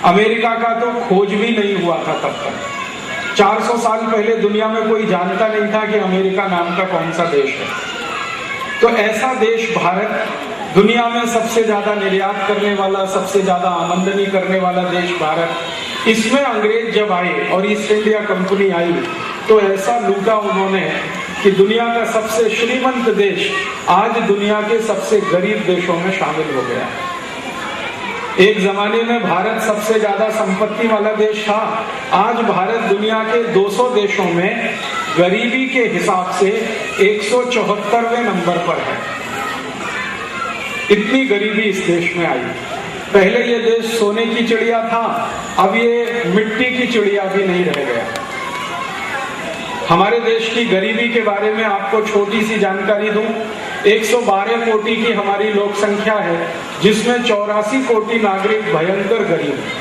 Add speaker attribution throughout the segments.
Speaker 1: America का तो खोज भी नहीं हुआ था तब तक। 400 साल पहले दुनिया में कोई जानता नहीं था कि अमेरिका नाम का कौन सा देश है। तो ऐसा देश भारत, दुनिया में सबसे ज्यादा निर्यात करने वाला, सबसे ज्यादा आमदनी करने वाला देश भारत, इसमें अंग्रेज जब आए और ईस्ट इंडिया कंपनी आई तो ऐसा लूटा उन्होंने कि दुनिया का सबसे श्रीमंत देश आज दुनिया के सबसे गरीब देशों में शामिल हो गया। एक जमाने में भारत सबसे ज्यादा संपत्ति वाला देश था, आज भारत दुनिया के 200 देशों में गरीबी के हिसाब से 174वें नंबर पर है। इतनी गरीबी इस देश में आई। पहले ये देश सोने की चिड़िया था, अब ये मिट्टी की चिड़िया भी नहीं रह गया। हमारे देश की गरीबी के बारे में आपको छोटी सी जानकारी दूं। 112 कोटि की हमारी लोक संख्या है, जिसमें 84 कोटि नागरिक भयंकर गरीब हैं।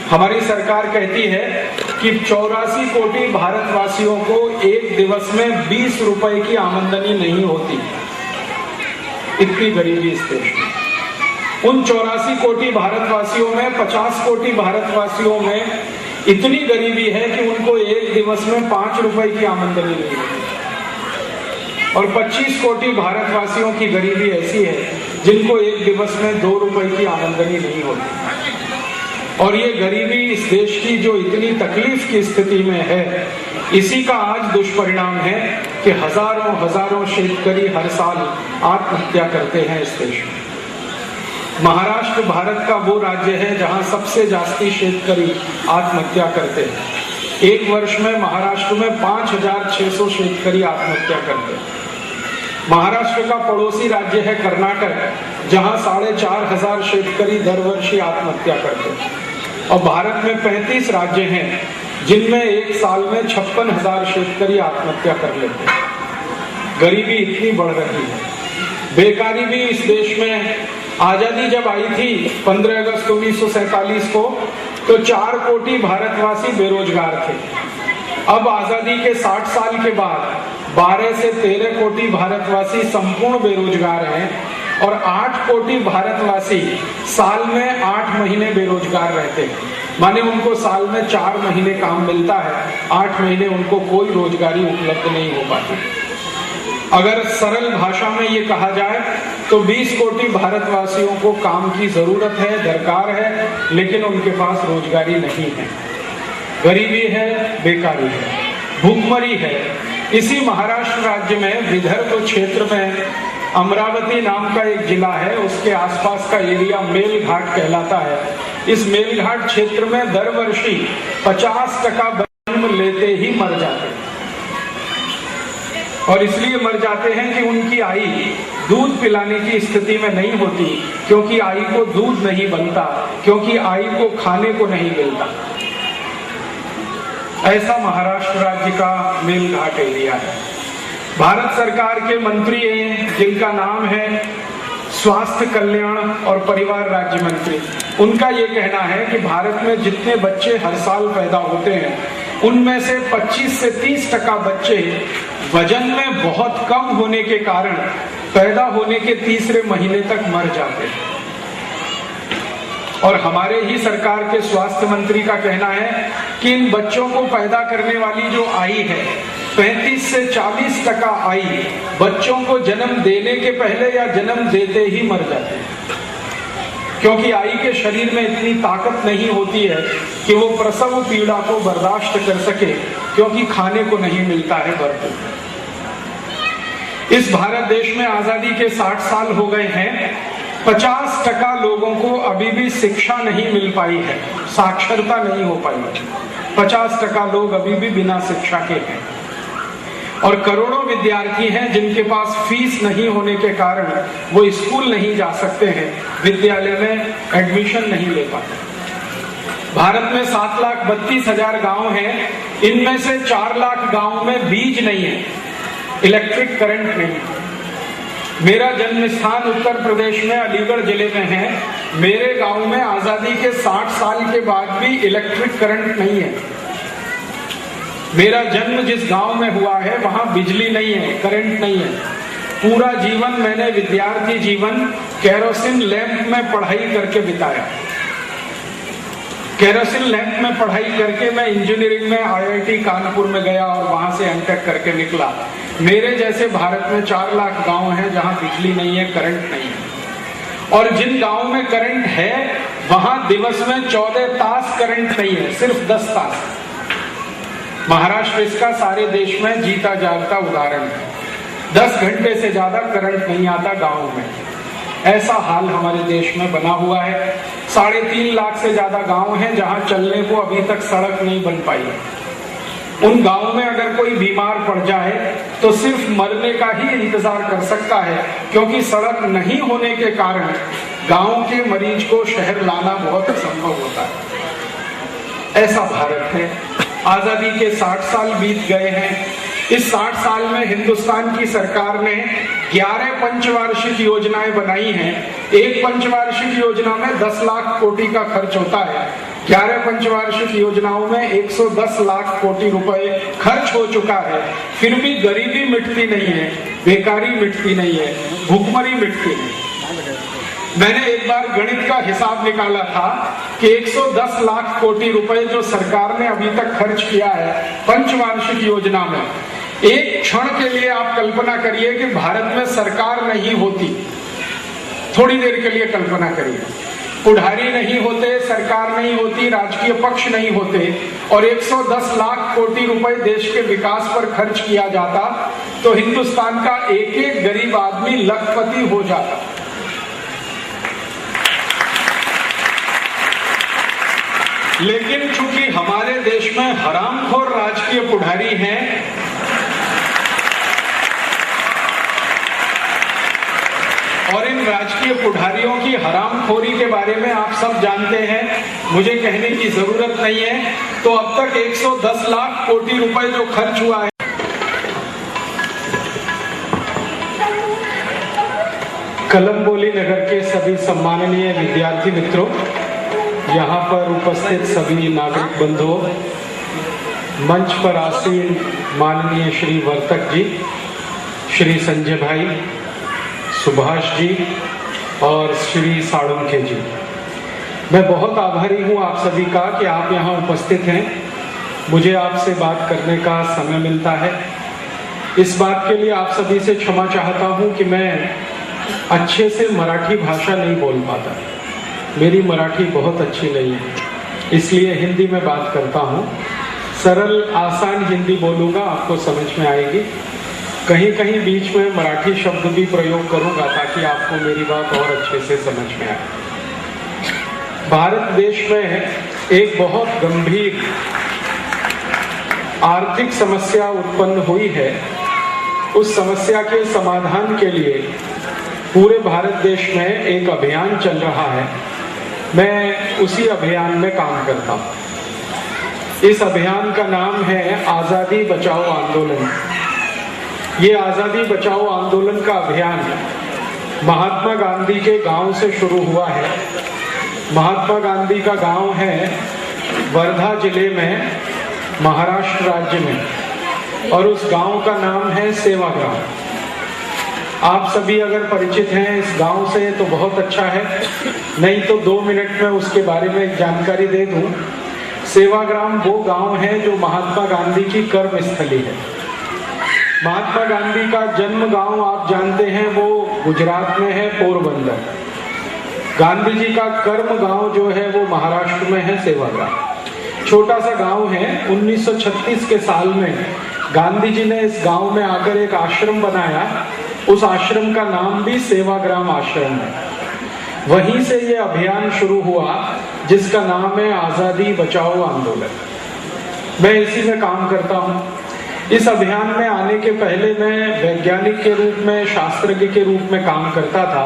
Speaker 1: हमारी सरकार कहती है कि 84 कोटि भारतवासियों को एक दिवस में 20 रुपए की आमदनी नहीं होती। इतनी गरीबी इस देश में। उन 84 कोटि भारतवासियों में 50 कोटि भारतवासियों में इतनी गरीबी है कि उनको एक दिवस में 5 रुपए की आमदनी नहीं होती। और 25 कोटि भारतवासियों की गरीबी ऐसी है जिनको एक दिवस में 2 रुपए की आमदनी नहीं होती। और ये गरीबी इस देश की जो इतनी तकलीफ की स्थिति में है, इसी का आज दुष्परिणाम है कि हजारों हजारों शेतकरी हर साल आत्महत्या करते हैं इस देश में। महाराष्ट्र भारत का वो राज्य है जहां सबसे जास्ती शेतकरी आत्महत्या करते हैं। एक वर्ष में महाराष्ट्र में 5600 शेतकरी आत्महत्या करते हैं। महाराष्ट्र का पड़ोसी राज्य है कर्नाटक, जहां 4500 शेतकरी दर वर्ष आत्महत्या करते हैं। और भारत में 35 राज्य हैं जिनमें एक साल में 56,000 शेतकरी आत्महत्या कर लेते हैं। गरीबी इतनी बढ़ रही है। बेकारी भी इस देश में, आजादी जब आई थी 15 अगस्त 1947 को, तो 4 कोटि भारतवासी बेरोजगार थे। अब आजादी के 60 साल के बाद 12 से 13 कोटि भारतवासी संपूर्ण बेरोजगार हैं और 8 कोटि भारतवासी साल में 8 महीने बेरोजगार रहते हैं। माने उनको साल में 4 महीने काम मिलता है, 8 महीने उनको कोई रोजगारी उपलब्ध नहीं हो पाती। अगर सरल भाषा में ये कहा जाए तो 20 कोटि भारतवासियों को काम की जरूरत है, दरकार है, लेकिन उनके पास रोजगारी नहीं है। गरीबी है, बेकारी है, भूखमरी है। इसी महाराष्ट्र राज्य में विदर्भ क्षेत्र में अमरावती नाम का एक जिला है, उसके आसपास का एरिया मेलघाट कहलाता है। इस मेलघाट क्षेत्र में दर वर्षी 50% जन्म लेते ही मर जाते हैं। और इसलिए मर जाते हैं कि उनकी आई दूध पिलाने की स्थिति में नहीं होती, क्योंकि आई को दूध नहीं बनता, क्योंकि आई को खाने को नहीं मिलता। ऐसा महाराष्ट्र राज्य का मेलघाट एरिया है। भारत सरकार के मंत्री हैं जिनका नाम है स्वास्थ्य कल्याण और परिवार राज्य मंत्री। उनका ये कहना है कि भारत में जितने बच्चे हर साल पैदा होते हैं, उनमें से 25 से 30% बच्चे वजन में बहुत कम होने के कारण पैदा होने के तीसरे महीने तक मर जाते हैं। और हमारे ही सरकार के स्वास्थ्य मंत्री का कहना है कि इन बच्चों को पैदा करने वाली जो आई है, 35 से 40% आई बच्चों को जन्म देने के पहले या जन्म देते ही मर जाते हैं, क्योंकि आई के शरीर में इतनी ताकत नहीं होती है कि वो प्रसव पीड़ा को बर्दाश्त कर सके, क्योंकि खाने को नहीं मिलता है भरपूर। इस भारत देश में आजादी के 60 साल हो गए हैं, 50% लोगों को अभी भी शिक्षा नहीं मिल पाई है, साक्षरता नहीं हो पाई। 50% लोग अभी भी बिना शिक्षा के हैं। और करोड़ों विद्यार्थी हैं जिनके पास फीस नहीं होने के कारण वो स्कूल नहीं जा सकते हैं, विद्यालय में एडमिशन नहीं ले पाते। भारत में 7,32,000 गांव हैं, इनमें से 4 लाख गांव में बीज नहीं है, इलेक्ट्रिक करंट नहीं। मेरा जन्म स्थान उत्तर प्रदेश में अलीगढ़ जिले में है। मेरे गांव में आजादी के 60 साल के बाद भी इलेक्ट्रिक करंट नहीं है। मेरा जन्म जिस गांव में हुआ है वहां बिजली नहीं है, करंट नहीं है। पूरा जीवन मैंने विद्यार्थी जीवन केरोसिन लैंप में पढ़ाई करके बिताया। केरोसिन लैंप में पढ़ाई करके मैं इंजीनियरिंग में IIT कानपुर में गया और वहां से एमटेक करके निकला। मेरे जैसे भारत में 4 लाख गांव हैं जहां बिजली नहीं है, करंट नहीं है, और जिन गांव में करंट है वहां दिवस में 14 तास करंट नहीं है, सिर्फ 10 तास। महाराष्ट्र इसका सारे देश में जीता जागता उदाहरण है। 10 घंटे से ज्यादा करंट नहीं आता गांव में। ऐसा हाल हमारे देश में बना हुआ है। 3.5 लाख से ज्यादा गांव हैं जहां चलने को अभी तक सड़क नहीं बन पाई है। उन गांव में अगर कोई बीमार पड़ जाए तो सिर्फ मरने का ही इंतजार कर सकता है, क्योंकि सड़क नहीं होने के कारण गांव के मरीज को शहर लाना बहुत असंभव होता है। ऐसा भारत है। आजादी के 60 साल बीत गए हैं। इस 60 साल में हिंदुस्तान की सरकार ने 11 पंचवार्षिक योजनाएं बनाई हैं। एक पंचवार्षिक योजना में 10 लाख कोटि का खर्च होता है। 11 पंचवार्षिक योजनाओं में 110 लाख कोटि रुपए खर्च हो चुका है। फिर भी गरीबी मिटती नहीं है, बेकारी मिटती नहीं है, भुखमरी मिटती नहीं। मैंने एक बार गणित का हिसाब निकाला था कि 110 लाख कोटि रुपए जो सरकार ने अभी तक खर्च किया है पंचवार्षिक योजना में, एक क्षण के लिए आप कल्पना करिए कि भारत में सरकार नहीं होती। थोड़ी देर के लिए कल्पना करिए, पुढ़ारी नहीं होते, सरकार नहीं होती, राजकीय पक्ष नहीं होते, और 110 लाख कोटि रुपए देश के विकास पर खर्च किया जाता तो हिंदुस्तान का एक एक गरीब आदमी लखपति हो जाता। लेकिन चूंकि हमारे देश में हरामखोर राजकीय पुढ़ारी हैं, और इन राजकीय पुढ़ारियों की हरामखोरी के बारे में आप सब जानते हैं, मुझे कहने की जरूरत नहीं है। तो अब तक 110 लाख कोटि रुपए जो खर्च हुआ है। कलम्बोली नगर के सभी सम्माननीय विद्यार्थी मित्रों, यहाँ पर उपस्थित सभी नागरिक बंधुओं, मंच पर आसीन माननीय श्री वर्तक जी, श्री संजय भाई, सुभाष जी और श्री साळुंखे जी, मैं बहुत आभारी हूँ आप सभी का कि आप यहाँ उपस्थित हैं। मुझे आपसे बात करने का समय मिलता है। इस बात के लिए आप सभी से क्षमा चाहता हूँ कि मैं अच्छे से मराठी भाषा नहीं बोल पाता। मेरी मराठी बहुत अच्छी नहीं है, इसलिए हिंदी में बात करता हूँ। सरल आसान हिंदी बोलूँगा, आपको समझ में आएगी। कहीं कहीं बीच में मराठी शब्द भी प्रयोग करूँगा ताकि आपको मेरी बात और अच्छे से समझ में आए। भारत देश में एक बहुत गंभीर आर्थिक समस्या उत्पन्न हुई है। उस समस्या के समाधान के लिए पूरे भारत देश में एक अभियान चल रहा है। मैं उसी अभियान में काम करता हूँ। इस अभियान का नाम है आज़ादी बचाओ आंदोलन। ये आज़ादी बचाओ आंदोलन का अभियान महात्मा गांधी के गांव से शुरू हुआ है। महात्मा गांधी का गांव है वर्धा जिले में, महाराष्ट्र राज्य में, और उस गांव का नाम है सेवाग्राम। आप सभी अगर परिचित हैं इस गांव से तो बहुत अच्छा है, नहीं तो 2 मिनट में उसके बारे में जानकारी दे दूं। सेवाग्राम वो गांव है जो महात्मा गांधी की कर्म स्थली है। महात्मा गांधी का जन्म गांव आप जानते हैं वो गुजरात में है, पोरबंदर। गांधी जी का कर्म गांव जो है वो महाराष्ट्र में है, सेवाग्राम। छोटा सा गांव है। 1936 के साल में गांधी जी ने इस गांव में आकर एक आश्रम बनाया। उस आश्रम का नाम भी सेवाग्राम आश्रम है। वहीं से ये अभियान शुरू हुआ जिसका नाम है आज़ादी बचाओ आंदोलन। मैं इसी में काम करता हूँ। इस अभियान में आने के पहले मैं वैज्ञानिक के रूप में, शास्त्रज्ञ के रूप में काम करता था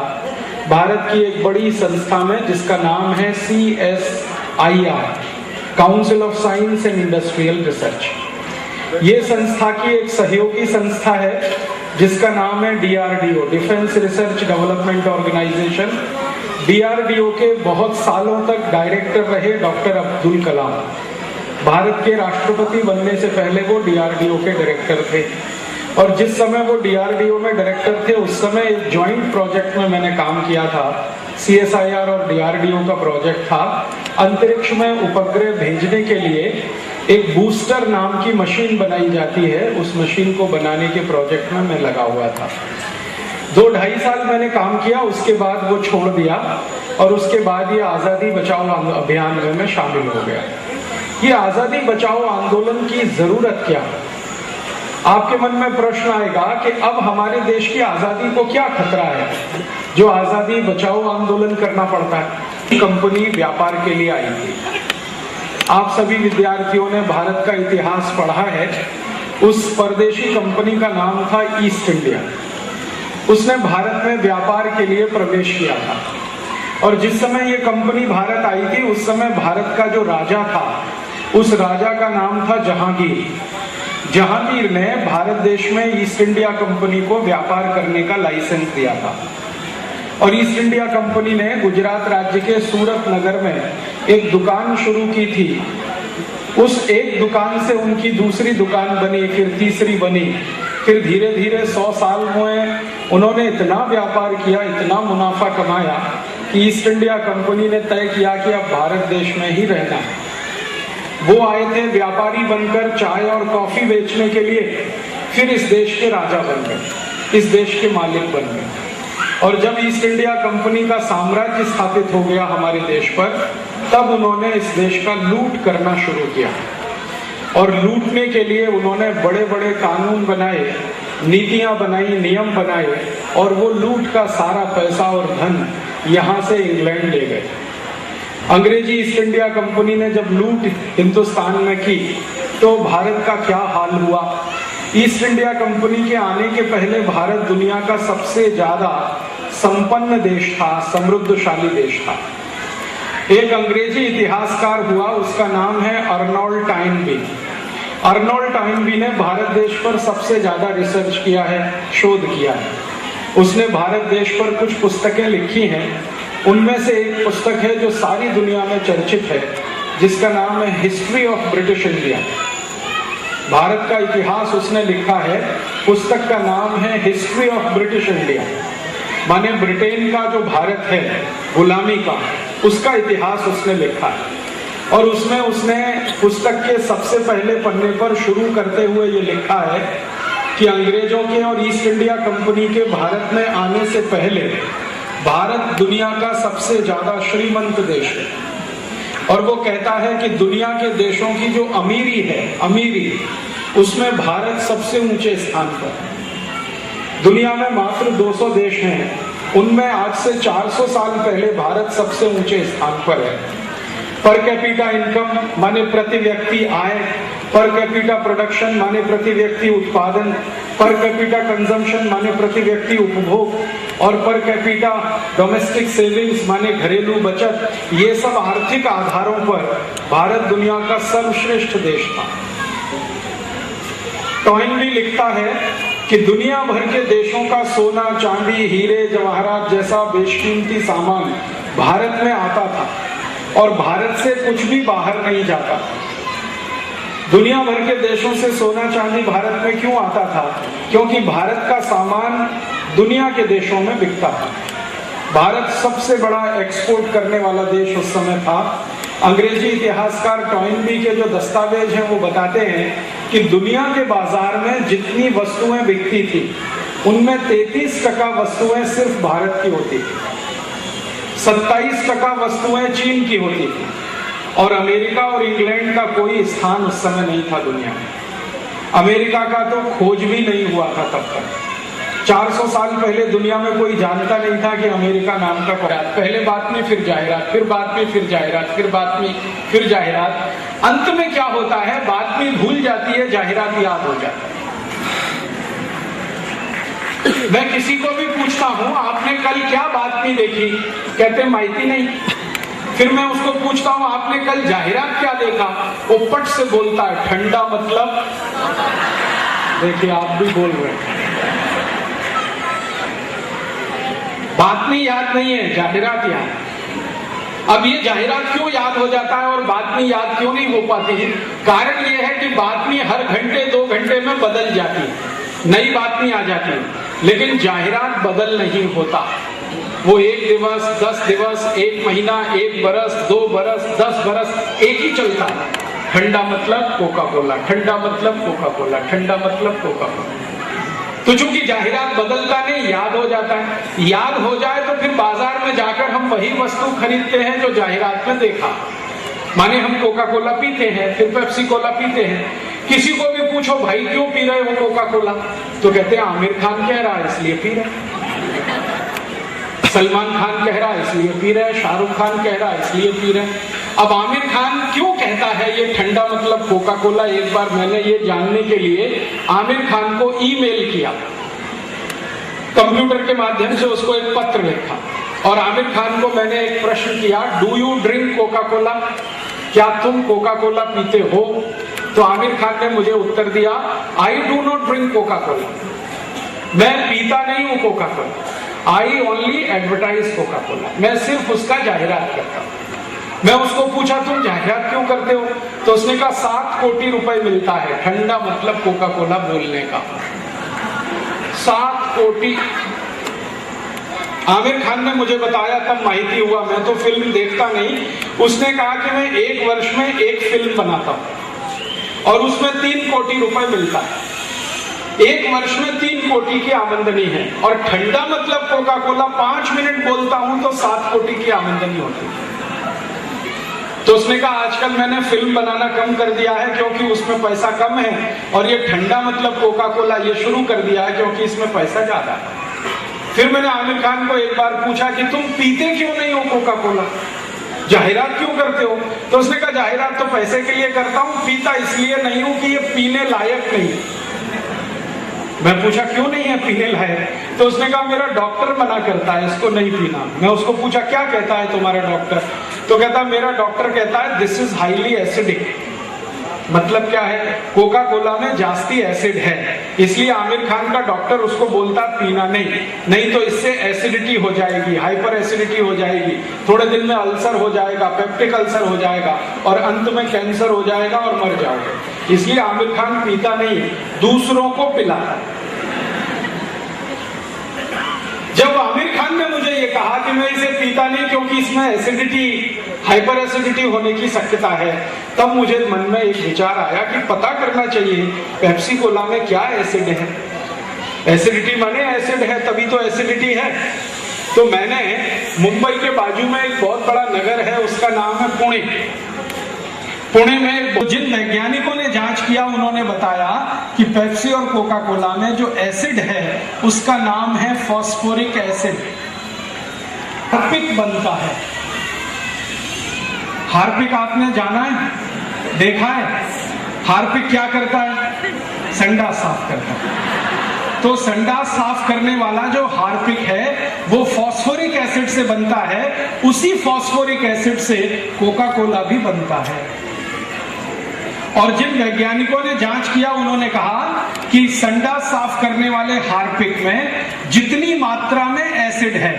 Speaker 1: भारत की एक बड़ी संस्था में जिसका नाम है CSIR, council of science and industrial research. ये संस्था की एक सहयोगी संस्था है जिसका नाम है DRDO, defence research development organisation. DRDO के बहुत सालों तक डायरेक्टर रहे डॉक्टर अब्दुल कलाम। भारत के राष्ट्रपति बनने से पहले वो DRDO के डायरेक्टर थे, और जिस समय वो DRDO में डायरेक्टर थे उस समय एक ज्वाइंट प्रोजेक्ट में मैंने काम किया था। CSIR और DRDO का प्रोजेक्ट था अंतरिक्ष में उपग्रह भेजने के लिए एक बूस्टर नाम की मशीन बनाई जाती है। उस मशीन को बनाने के प्रोजेक्ट में मैं लगा हुआ था। 2-2.5 साल मैंने काम किया, उसके बाद वो छोड़ दिया और उसके बाद ये आज़ादी बचाओ अभियान में मैं शामिल हो गया। ये आज़ादी बचाओ आंदोलन की ज़रूरत क्या? आपके मन में प्रश्न आएगा कि अब हमारे देश की आज़ादी को क्या खतरा है जो आज़ादी बचाओ आंदोलन करना पड़ता है। कंपनी व्यापार के लिए आई थी। आप सभी विद्यार्थियों ने भारत का इतिहास पढ़ा है। उस परदेशी कंपनी का नाम था ईस्ट इंडिया। उसने भारत में व्यापार के लिए प्रवेश किया था और जिस समय ये कंपनी भारत आई थी उस समय भारत का जो राजा था उस राजा का नाम था जहांगीर। जहांगीर ने भारत देश में ईस्ट इंडिया कंपनी को व्यापार करने का लाइसेंस दिया था और ईस्ट इंडिया कंपनी ने गुजरात राज्य के सूरत नगर में एक दुकान शुरू की थी। उस एक दुकान से उनकी दूसरी दुकान बनी, फिर तीसरी बनी, फिर धीरे धीरे 100 साल में उन्होंने इतना व्यापार किया, इतना मुनाफा कमाया कि ईस्ट इंडिया कंपनी ने तय किया कि अब भारत देश में ही रहना है। वो आए थे व्यापारी बनकर चाय और कॉफी बेचने के लिए, फिर इस देश के राजा बन गए, इस देश के मालिक बन गए। और जब ईस्ट इंडिया कंपनी का साम्राज्य स्थापित हो गया हमारे देश पर, तब उन्होंने इस देश का लूट करना शुरू किया और लूटने के लिए उन्होंने बड़े बड़े कानून बनाए, नीतियां बनाई, नियम बनाए और वो लूट का सारा पैसा और धन यहाँ से इंग्लैंड ले गए। अंग्रेजी ईस्ट इंडिया कंपनी ने जब लूट हिंदुस्तान में की तो भारत का क्या हाल हुआ। ईस्ट इंडिया कंपनी के आने के पहले भारत दुनिया का सबसे ज्यादा संपन्न देश था, समृद्धशाली देश था। एक अंग्रेजी इतिहासकार हुआ, उसका नाम है अर्नोल्ड टाइनबी। अर्नोल्ड टाइनबी ने भारत देश पर सबसे ज्यादा रिसर्च किया है, शोध किया है। उसने भारत देश पर कुछ पुस्तकें लिखी हैं। उनमें से एक पुस्तक है जो सारी दुनिया में चर्चित है, जिसका नाम है history of British India. Bharat का इतिहास उसने लिखा है। पुस्तक का नाम है हिस्ट्री ऑफ ब्रिटिश इंडिया, माने ब्रिटेन का जो भारत है गुलामी का, उसका इतिहास उसने लिखा है। और उसमें उसने पुस्तक के सबसे पहले पन्ने पर शुरू करते हुए ये लिखा है कि अंग्रेजों के और ईस्ट इंडिया कंपनी के भारत में आने से पहले भारत दुनिया का सबसे ज्यादा श्रीमंत देश है। और वो कहता है कि दुनिया के देशों की जो अमीरी है, अमीरी, उसमें भारत सबसे ऊंचे स्थान पर है। दुनिया में मात्र 200 देश हैं, उनमें आज से 400 साल पहले भारत सबसे ऊंचे स्थान पर है। पर कैपिटा इनकम माने प्रति व्यक्ति आय, पर कैपिटा प्रोडक्शन माने प्रति व्यक्ति उत्पादन, पर कैपिटा कंजम्पशन माने प्रति व्यक्ति उपभोग और पर कैपिटा डोमेस्टिक सेविंग्स माने घरेलू बचत, ये सब आर्थिक आधारों पर भारत दुनिया का सर्वश्रेष्ठ देश था। टॉइनबी लिखता है कि दुनिया भर के देशों का सोना, चांदी, हीरे, जवाहरात जैसा बेशकीमती सामान भारत में आता था और भारत से कुछ भी बाहर नहीं जाता। दुनिया भर के देशों से सोना चांदी भारत में क्यों आता था? क्योंकि भारत का सामान दुनिया के देशों में बिकता था। भारत सबसे बड़ा एक्सपोर्ट करने वाला देश उस समय था। अंग्रेजी इतिहासकार टॉइनबी के जो दस्तावेज हैं वो बताते हैं कि दुनिया के बाजार में जितनी वस्तुएं बिकती थी उनमें 33% वस्तुएं सिर्फ भारत की होती थी, 27% वस्तुएं चीन की होती थी और अमेरिका और इंग्लैंड का कोई स्थान उस समय नहीं था दुनिया में। अमेरिका का तो खोज भी नहीं हुआ था तब तक। 400 साल पहले दुनिया में कोई जानता नहीं था कि अमेरिका नाम का पहले बात में फिर जाहिरात, फिर बात में फिर जाहिरात, फिर बात में फिर जाहिरात। अंत में क्या होता है, बात में भूल जाती है, जाहिरात याद हो जाता है। मैं किसी को भी पूछता हूं आपने कल क्या बात में देखी, कहते माहिती नहीं। फिर मैं उसको पूछता हूं आपने कल जाहिरात क्या देखा, वो पट से बोलता है ठंडा मतलब। देखिए आप भी बोल रहे हैं, बात में याद नहीं है, जाहिरात याद। अब ये जाहिरात क्यों याद हो जाता है और बात में याद क्यों नहीं हो पाती है? कारण ये है कि बात में हर घंटे 2 घंटे में बदल जाती है, नई बात नहीं आ जाती, लेकिन जाहिरात बदल नहीं होता। वो 1 दिवस, 10 दिवस, 1 महीना, 1 बरस, 2 बरस, 10 बरस एक ही चलता है। ठंडा मतलब कोका कोला, ठंडा मतलब कोका कोला, ठंडा मतलब कोका कोला। तो चूंकि जाहिरात बदलता नहीं, याद हो जाता है। याद हो जाए तो फिर बाजार में जाकर हम वही वस्तु खरीदते हैं जो जाहिरात में देखा। माने हम कोका कोला पीते हैं, फिर पेप्सी कोला पीते हैं। किसी को भी पूछो भाई क्यों पी रहे हो कोका कोला, तो कहते हैं आमिर खान कह रहा है इसलिए पी रहे, सलमान खान कह रहा है इसलिए पी रहे, शाहरुख खान कह रहा है इसलिए पी रहे। अब आमिर खान क्यों कहता है ये ठंडा मतलब कोका कोला, एक बार मैंने ये जानने के लिए आमिर खान को ईमेल किया, कंप्यूटर के माध्यम से उसको एक पत्र लिखा और आमिर खान को मैंने एक प्रश्न किया, do you drink Coca Cola, क्या तुम कोका कोला पीते हो? तो आमिर खान ने मुझे उत्तर दिया, I do not drink Coca Cola, मैं पीता नहीं हूं Coca Cola, I only advertise Coca Cola, मैं सिर्फ उसका जाहिरात करता हूं। मैं उसको पूछा तुम जाहिरात क्यों करते हो, तो उसने कहा 7 कोटी रुपए मिलता है ठंडा मतलब कोका कोला बोलने का। 7 कोटी। आमिर खान ने मुझे बताया, तब माहिती हुआ, मैं तो फिल्म देखता नहीं। उसने कहा कि मैं 1 वर्ष में 1 फिल्म बनाता हूं और उसमें 3 कोटी रुपए मिलता है। 1 वर्ष में 3 कोटी की आमदनी है और ठंडा मतलब कोका कोला 5 मिनट बोलता हूं तो 7 कोटी की आमदनी होती है। तो उसने कहा आजकल मैंने फिल्म बनाना कम कर दिया है क्योंकि उसमें पैसा कम है और ये ठंडा मतलब कोका कोला ये शुरू कर दिया है क्योंकि इसमें पैसा ज्यादा है। फिर मैंने आमिर खान को एक बार पूछा कि तुम पीते क्यों नहीं हो कोका कोला, जाहिरात क्यों करते हो? तो उसने कहा जाहिरात तो पैसे के लिए करता हूं, पीता इसलिए नहीं हूं कि ये पीने लायक नहीं। मैं पूछा क्यों नहीं है पीने लायक? तो उसने कहा मेरा डॉक्टर मना करता है इसको नहीं पीना। मैं उसको पूछा क्या कहता है तुम्हारा डॉक्टर? तो कहता मेरा डॉक्टर कहता है दिस इज हाईली एसिडिक। मतलब क्या है? कोका कोला में जास्ती एसिड है, इसलिए आमिर खान का डॉक्टर उसको बोलता पीना नहीं तो इससे एसिडिटी हो जाएगी, हाइपर एसिडिटी हो जाएगी, थोड़े दिन में अल्सर हो जाएगा, पेप्टिक अल्सर हो जाएगा और अंत में कैंसर हो जाएगा और मर जाओगे। इसलिए आमिर खान पीता नहीं, दूसरों को पिलाता। जब आमिर खान ने मुझे ये कहा कि मैं इसे पीता नहीं क्योंकि इसमें एसिडिटी, हाइपर एसिडिटी होने की शक्यता है, तब मुझे मन में एक विचार आया कि पता करना चाहिए पेप्सी कोला में क्या एसिड है। एसिडिटी माने एसिड है तभी तो एसिडिटी है। तो मैंने मुंबई के बाजू में एक बहुत बड़ा नगर है, उसका नाम है पुणे। पुणे में जिन वैज्ञानिकों ने जांच किया उन्होंने बताया कि पेप्सी और कोका कोला में जो एसिड है उसका नाम है फॉस्फोरिक एसिड। हार्पिक बनता है। हार्पिक आपने जाना है, देखा है? हार्पिक क्या करता है? संडास साफ करता है। तो संडास साफ करने वाला जो हार्पिक है वो फॉस्फोरिक एसिड से बनता है। उसी फॉस्फोरिक एसिड से कोका कोला भी बनता है। और जिन वैज्ञानिकों ने जांच किया उन्होंने कहा कि संडास साफ करने वाले हार्पिक में जितनी मात्रा में एसिड है,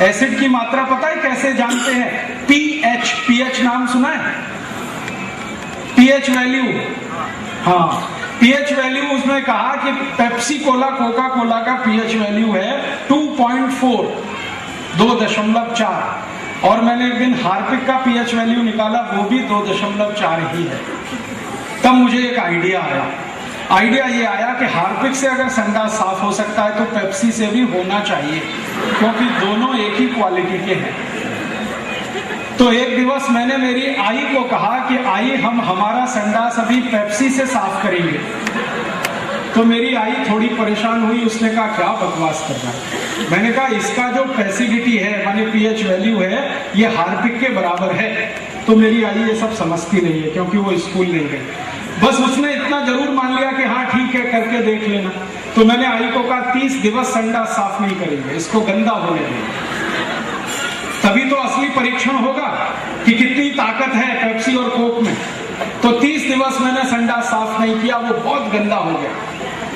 Speaker 1: एसिड की मात्रा पता है कैसे जानते हैं? पीएच। पीएच नाम सुना है? PH value. हाँ, पीएच वैल्यू उसमें कहा कि पेप्सी कोला, कोका कोला का पीएच वैल्यू है 2.4, 2.4। और मैंने एक दिन हार्पिक का पीएच वैल्यू निकाला, वो भी 2.4 ही है। तब मुझे एक आइडिया ये आया कि हार्पिक से अगर संडास साफ हो सकता है तो पेप्सी से भी होना चाहिए, क्योंकि दोनों एक ही क्वालिटी के हैं। तो एक दिवस मैंने मेरी आई को कहा कि आई हम हमारा संडास अभी पेप्सी से साफ करेंगे। तो मेरी आई थोड़ी परेशान हुई, उसने कहा क्या बकवास कर रहा है? मैंने कहा इसका जो एसिडिटी है माने पीएच वैल्यू है ये हार्पिक के बराबर है। तो मेरी आई ये सब समझती नहीं है क्योंकि वो स्कूल नहीं गई, बस उसने इतना जरूर मान लिया कि हाँ ठीक है करके देख लेना। तो मैंने आई को कहा 30 दिवस संडास साफ नहीं करेंगे, इसको गंदा होने देंगे, तभी तो असली परीक्षण होगा कि कितनी ताकत है पेप्सी और कोक में। तो 30 दिवस मैंने संडास साफ नहीं किया, वो बहुत गंदा हो गया,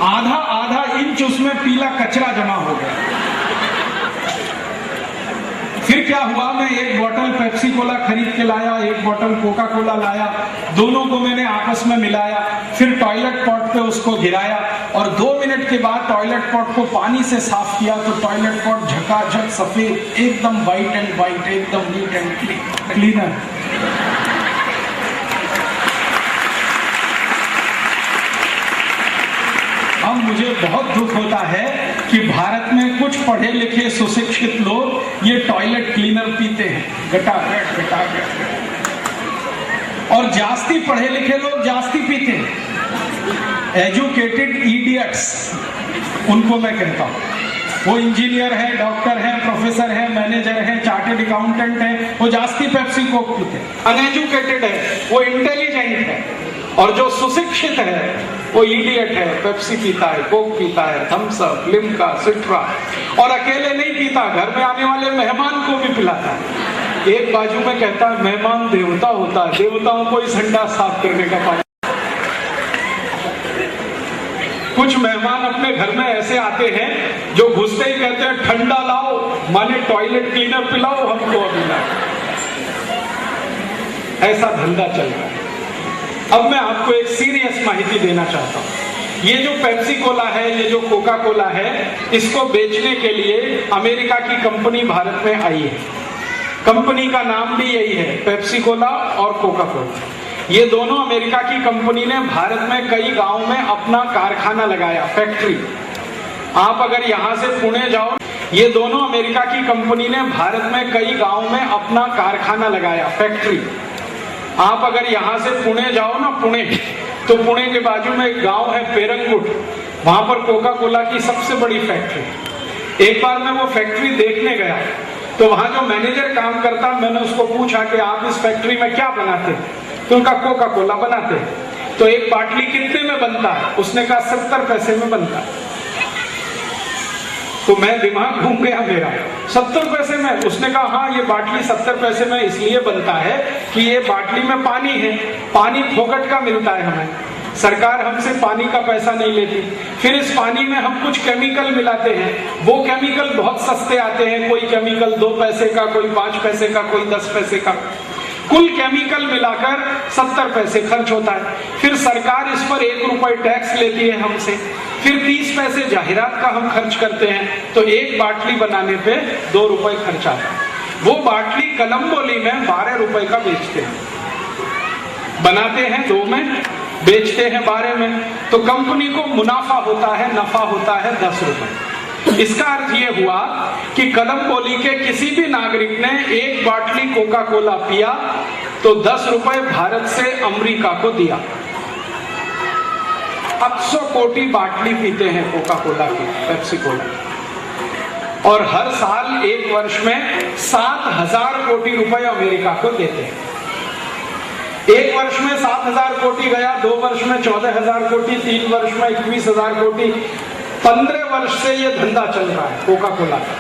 Speaker 1: आधा इंच उसमें पीला कचरा जमा हो गया। फिर फिर क्या हुआ, मैं एक बोतल पेप्सी कोला खरीद के लाया, एक बोतल कोका कोला लाया, दोनों को मैंने आपस में मिलाया, फिर टॉयलेट पॉट पे उसको गिराया और 2 मिनट के बाद टॉयलेट पॉट को पानी से साफ किया तो टॉयलेट पॉट झकाझक सफेद, एकदम वाइट एंड वाइट, एकदम नीट एंड क्लीनर। अब मुझे बहुत दुख होता है कि भारत में कुछ पढ़े लिखे सुशिक्षित लोग ये टॉयलेट क्लीनर पीते हैं, गटागट। और जास्ती पढ़े लिखे लोग जास्ती पीते हैं, एजुकेटेड इडियट्स उनको मैं कहता हूं। वो इंजीनियर है, डॉक्टर है, प्रोफेसर है, मैनेजर है, चार्टेड अकाउंटेंट है, वो जास्ती पेप्सी कोक पीते हैं। अनएजुकेटेड है, वो इंटेलिजेंट है, और जो सुशिक्षित है वो इडियट है, पेप्सी पीता है, कोक पीता है, थम्स अप, लिम्का, सिट्रा, और अकेले नहीं पीता, घर में आने वाले मेहमान को भी पिलाता है। एक बाजू में कहता है मेहमान देवता होता है, देवताओं को इस हंडा साफ करने का पानी। कुछ मेहमान अपने घर में ऐसे आते हैं जो घुसते ही कहते हैं ठंडा लाओ, माने टॉयलेट क्लीनर पिलाओ हमको अभी ना। ऐसा धंधा चल रहा है। अब मैं आपको एक सीरियस माहिती देना चाहता हूं। ये जो पेप्सी कोला है, ये जो कोका कोला है, इसको बेचने के लिए अमेरिका की कंपनी भारत में आई है। कंपनी का नाम भी यही है, पेप्सी कोला और कोका कोला। ये दोनों अमेरिका की कंपनी ने भारत में कई गांव में अपना कारखाना लगाया, फैक्ट्री। आप अगर यहां से पुणे जाओ, ये दोनों अमेरिका की कंपनी ने भारत में कई गांव में अपना कारखाना लगाया, फैक्ट्री। आप अगर यहां से पुणे जाओ ना, पुणे, तो पुणे के बाजू में एक गांव है पेरंगुट, वहां पर कोका कोला की सबसे बड़ी फैक्ट्री। एक बार मैं वो फैक्ट्री देखने गया तो वहां जो मैनेजर काम करता, मैंने उसको पूछा कि आप इस फैक्ट्री में क्या बनाते हैं? तो उनका कोका कोला बनाते हैं। तो एक बाटली कितने में बनता है? उसने कहा 70 पैसे में बनता है। तो मैं दिमाग घूम गया मेरा, 70 पैसे में? उसने कहा हाँ, ये बाटली 70 पैसे में इसलिए बनता है कि ये बाटली में पानी है, पानी फोकट का मिलता है हमें, सरकार हमसे पानी का पैसा नहीं लेती। फिर इस पानी में हम कुछ केमिकल मिलाते हैं, वो केमिकल बहुत सस्ते आते हैं, कोई केमिकल 2 पैसे का, कोई 5 पैसे का, कोई 10 पैसे का, कुल केमिकल मिलाकर 70 पैसे खर्च होता है। फिर सरकार इस पर 1 रुपए टैक्स लेती है हमसे, फिर 30 पैसे जाहिरात का हम खर्च करते हैं, तो एक बाटली बनाने पे 2 रुपए खर्च आता है। वो बाटली कलम्बोली में 12 रुपए का बेचते हैं, बनाते हैं 2 में, बेचते हैं 12 में, तो कंपनी को मुनाफा होता है, नफा होता है 10 रुपए। इसका अर्थ ये हुआ कि कलम्बोली के किसी भी नागरिक ने एक बाटली कोका कोला पिया तो 10 रुपए भारत से अमेरिका को दिया। 800 कोटी बाटली पीते हैं कोका कोला की, पेप्सी कोला, और हर साल एक वर्ष में 7,000 कोटी रुपए अमेरिका को देते हैं। एक वर्ष में 7,000 कोटी गया, 2 वर्ष में 14,000 कोटी, 3 वर्ष में 21,000 कोटी। 15 वर्ष से ये धंधा चल रहा है कोका कोला का,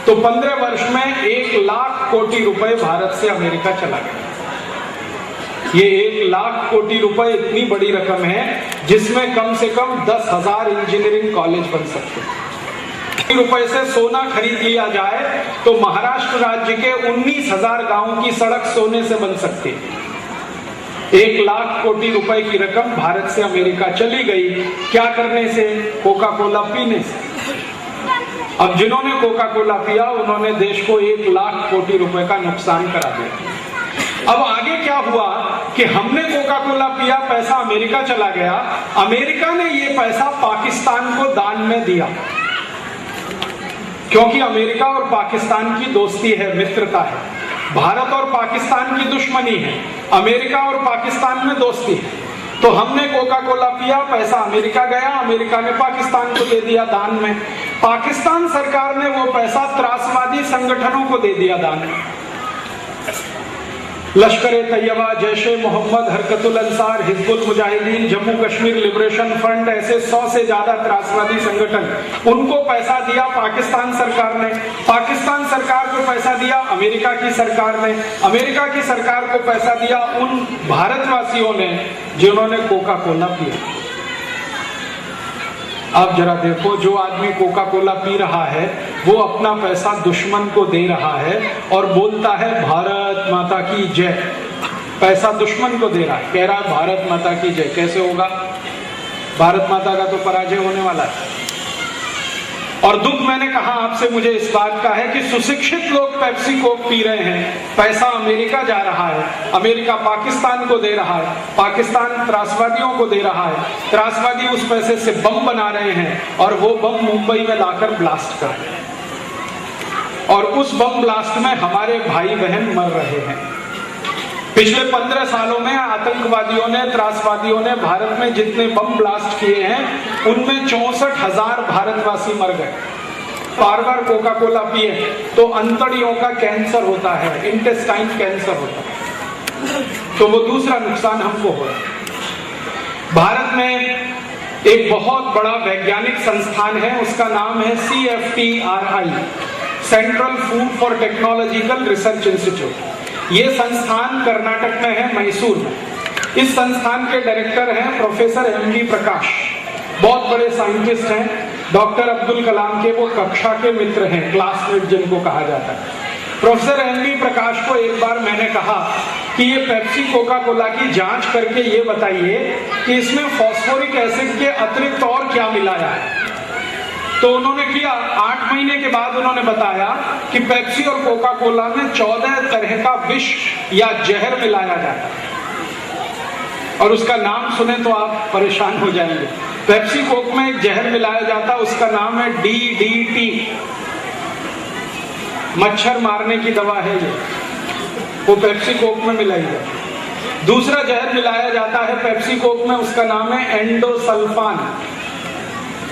Speaker 1: तो 15 वर्ष में 1 लाख कोटी रुपए भारत से अमेरिका चला गया। ये 1 लाख कोटी रुपए इतनी बड़ी रकम है जिसमें कम से कम 10,000 इंजीनियरिंग कॉलेज बन सकते हैं। रुपए से सोना खरीद लिया जाए तो महाराष्ट्र राज्य के 19,000 गांवों की सड़क सोने से बन सकती है। 1 लाख कोटी रुपए की रकम भारत से अमेरिका चली गई, क्या करने से? कोका कोला पीने से। अब जिन्होंने कोका कोला पिया उन्होंने देश को 1 लाख कोटी रुपए का नुकसान करा दिया। अब आगे क्या हुआ कि हमने कोका कोला पिया, पैसा अमेरिका चला गया, अमेरिका ने ये पैसा पाकिस्तान को दान में दिया, क्योंकि अमेरिका और पाकिस्तान की दोस्ती है, मित्रता है। भारत और पाकिस्तान की दुश्मनी है, अमेरिका और पाकिस्तान में दोस्ती है। तो हमने कोका कोला पिया, पैसा अमेरिका गया, अमेरिका ने पाकिस्तान को दे दिया दान में। पाकिस्तान सरकार ने वो पैसा त्रासवादी संगठनों को दे दिया दान में। लश्कर-ए तैयबा, जैश-ए मोहम्मद, हरकतुल अंसार, हिजबुल मुजाहिदीन, जम्मू कश्मीर लिबरेशन फ्रंट, ऐसे 100 से ज्यादा त्रासवादी संगठन, उनको पैसा दिया पाकिस्तान सरकार ने। पाकिस्तान सरकार को पैसा दिया अमेरिका की सरकार ने। अमेरिका की सरकार को पैसा दिया उन भारतवासियों ने जिन्होंने कोका कोला पिया। आप जरा देखो, जो आदमी कोका कोला पी रहा है वो अपना पैसा दुश्मन को दे रहा है और बोलता है भारत माता की जय। पैसा दुश्मन को दे रहा है, कह रहा है भारत माता की जय। कैसे होगा? भारत माता का तो पराजय होने वाला है। और दुख मैंने कहा आपसे मुझे इस बात का है कि सुशिक्षित लोग पेप्सी कोक पी रहे हैं, पैसा अमेरिका जा रहा है, अमेरिका पाकिस्तान को दे रहा है, पाकिस्तान त्रासवादियों को दे रहा है, त्रासवादी उस पैसे से बम बना रहे हैं और वो बम मुंबई में लाकर ब्लास्ट कर रहे हैं और उस बम ब्लास्ट में हमारे भाई बहन मर रहे हैं। पिछले 15 सालों में आतंकवादियों ने, त्रासवादियों ने भारत में जितने बम ब्लास्ट किए हैं उनमें 64,000 भारतवासी मर गए। बार बार कोका कोला पिए तो अंतड़ियों का कैंसर होता है, इंटेस्टाइन कैंसर होता है, तो वो दूसरा नुकसान हमको हो रहा है। भारत में एक बहुत बड़ा वैज्ञानिक संस्थान है, उसका नाम है CFTRI, central food for technological research institute. ये संस्थान कर्नाटक में है, मैसूर में। इस संस्थान के डायरेक्टर हैं प्रोफेसर MV प्रकाश, बहुत बड़े साइंटिस्ट हैं, डॉक्टर अब्दुल कलाम के वो कक्षा के मित्र हैं, क्लासमेट जिनको कहा जाता है। प्रोफेसर MV प्रकाश को एक बार मैंने कहा कि ये पेप्सी कोका कोला की जांच करके ये बताइए कि इसमें फॉस्फोरिक एसिड के अतिरिक्त और क्या मिलाया है। तो उन्होंने किया। 8 महीने के बाद उन्होंने बताया कि पेप्सी और कोका कोला में 14 तरह का विष या जहर मिलाया जाता है और उसका नाम सुने तो आप परेशान हो जाएंगे। पेप्सी कोक में एक जहर मिलाया जाता है, उसका नाम है DDT, मच्छर मारने की दवा है ये, वो पेप्सी कोक में मिलाई जाती। दूसरा जहर मिलाया जाता है पेप्सी कोक में, उसका नाम है एंडोसल्फान।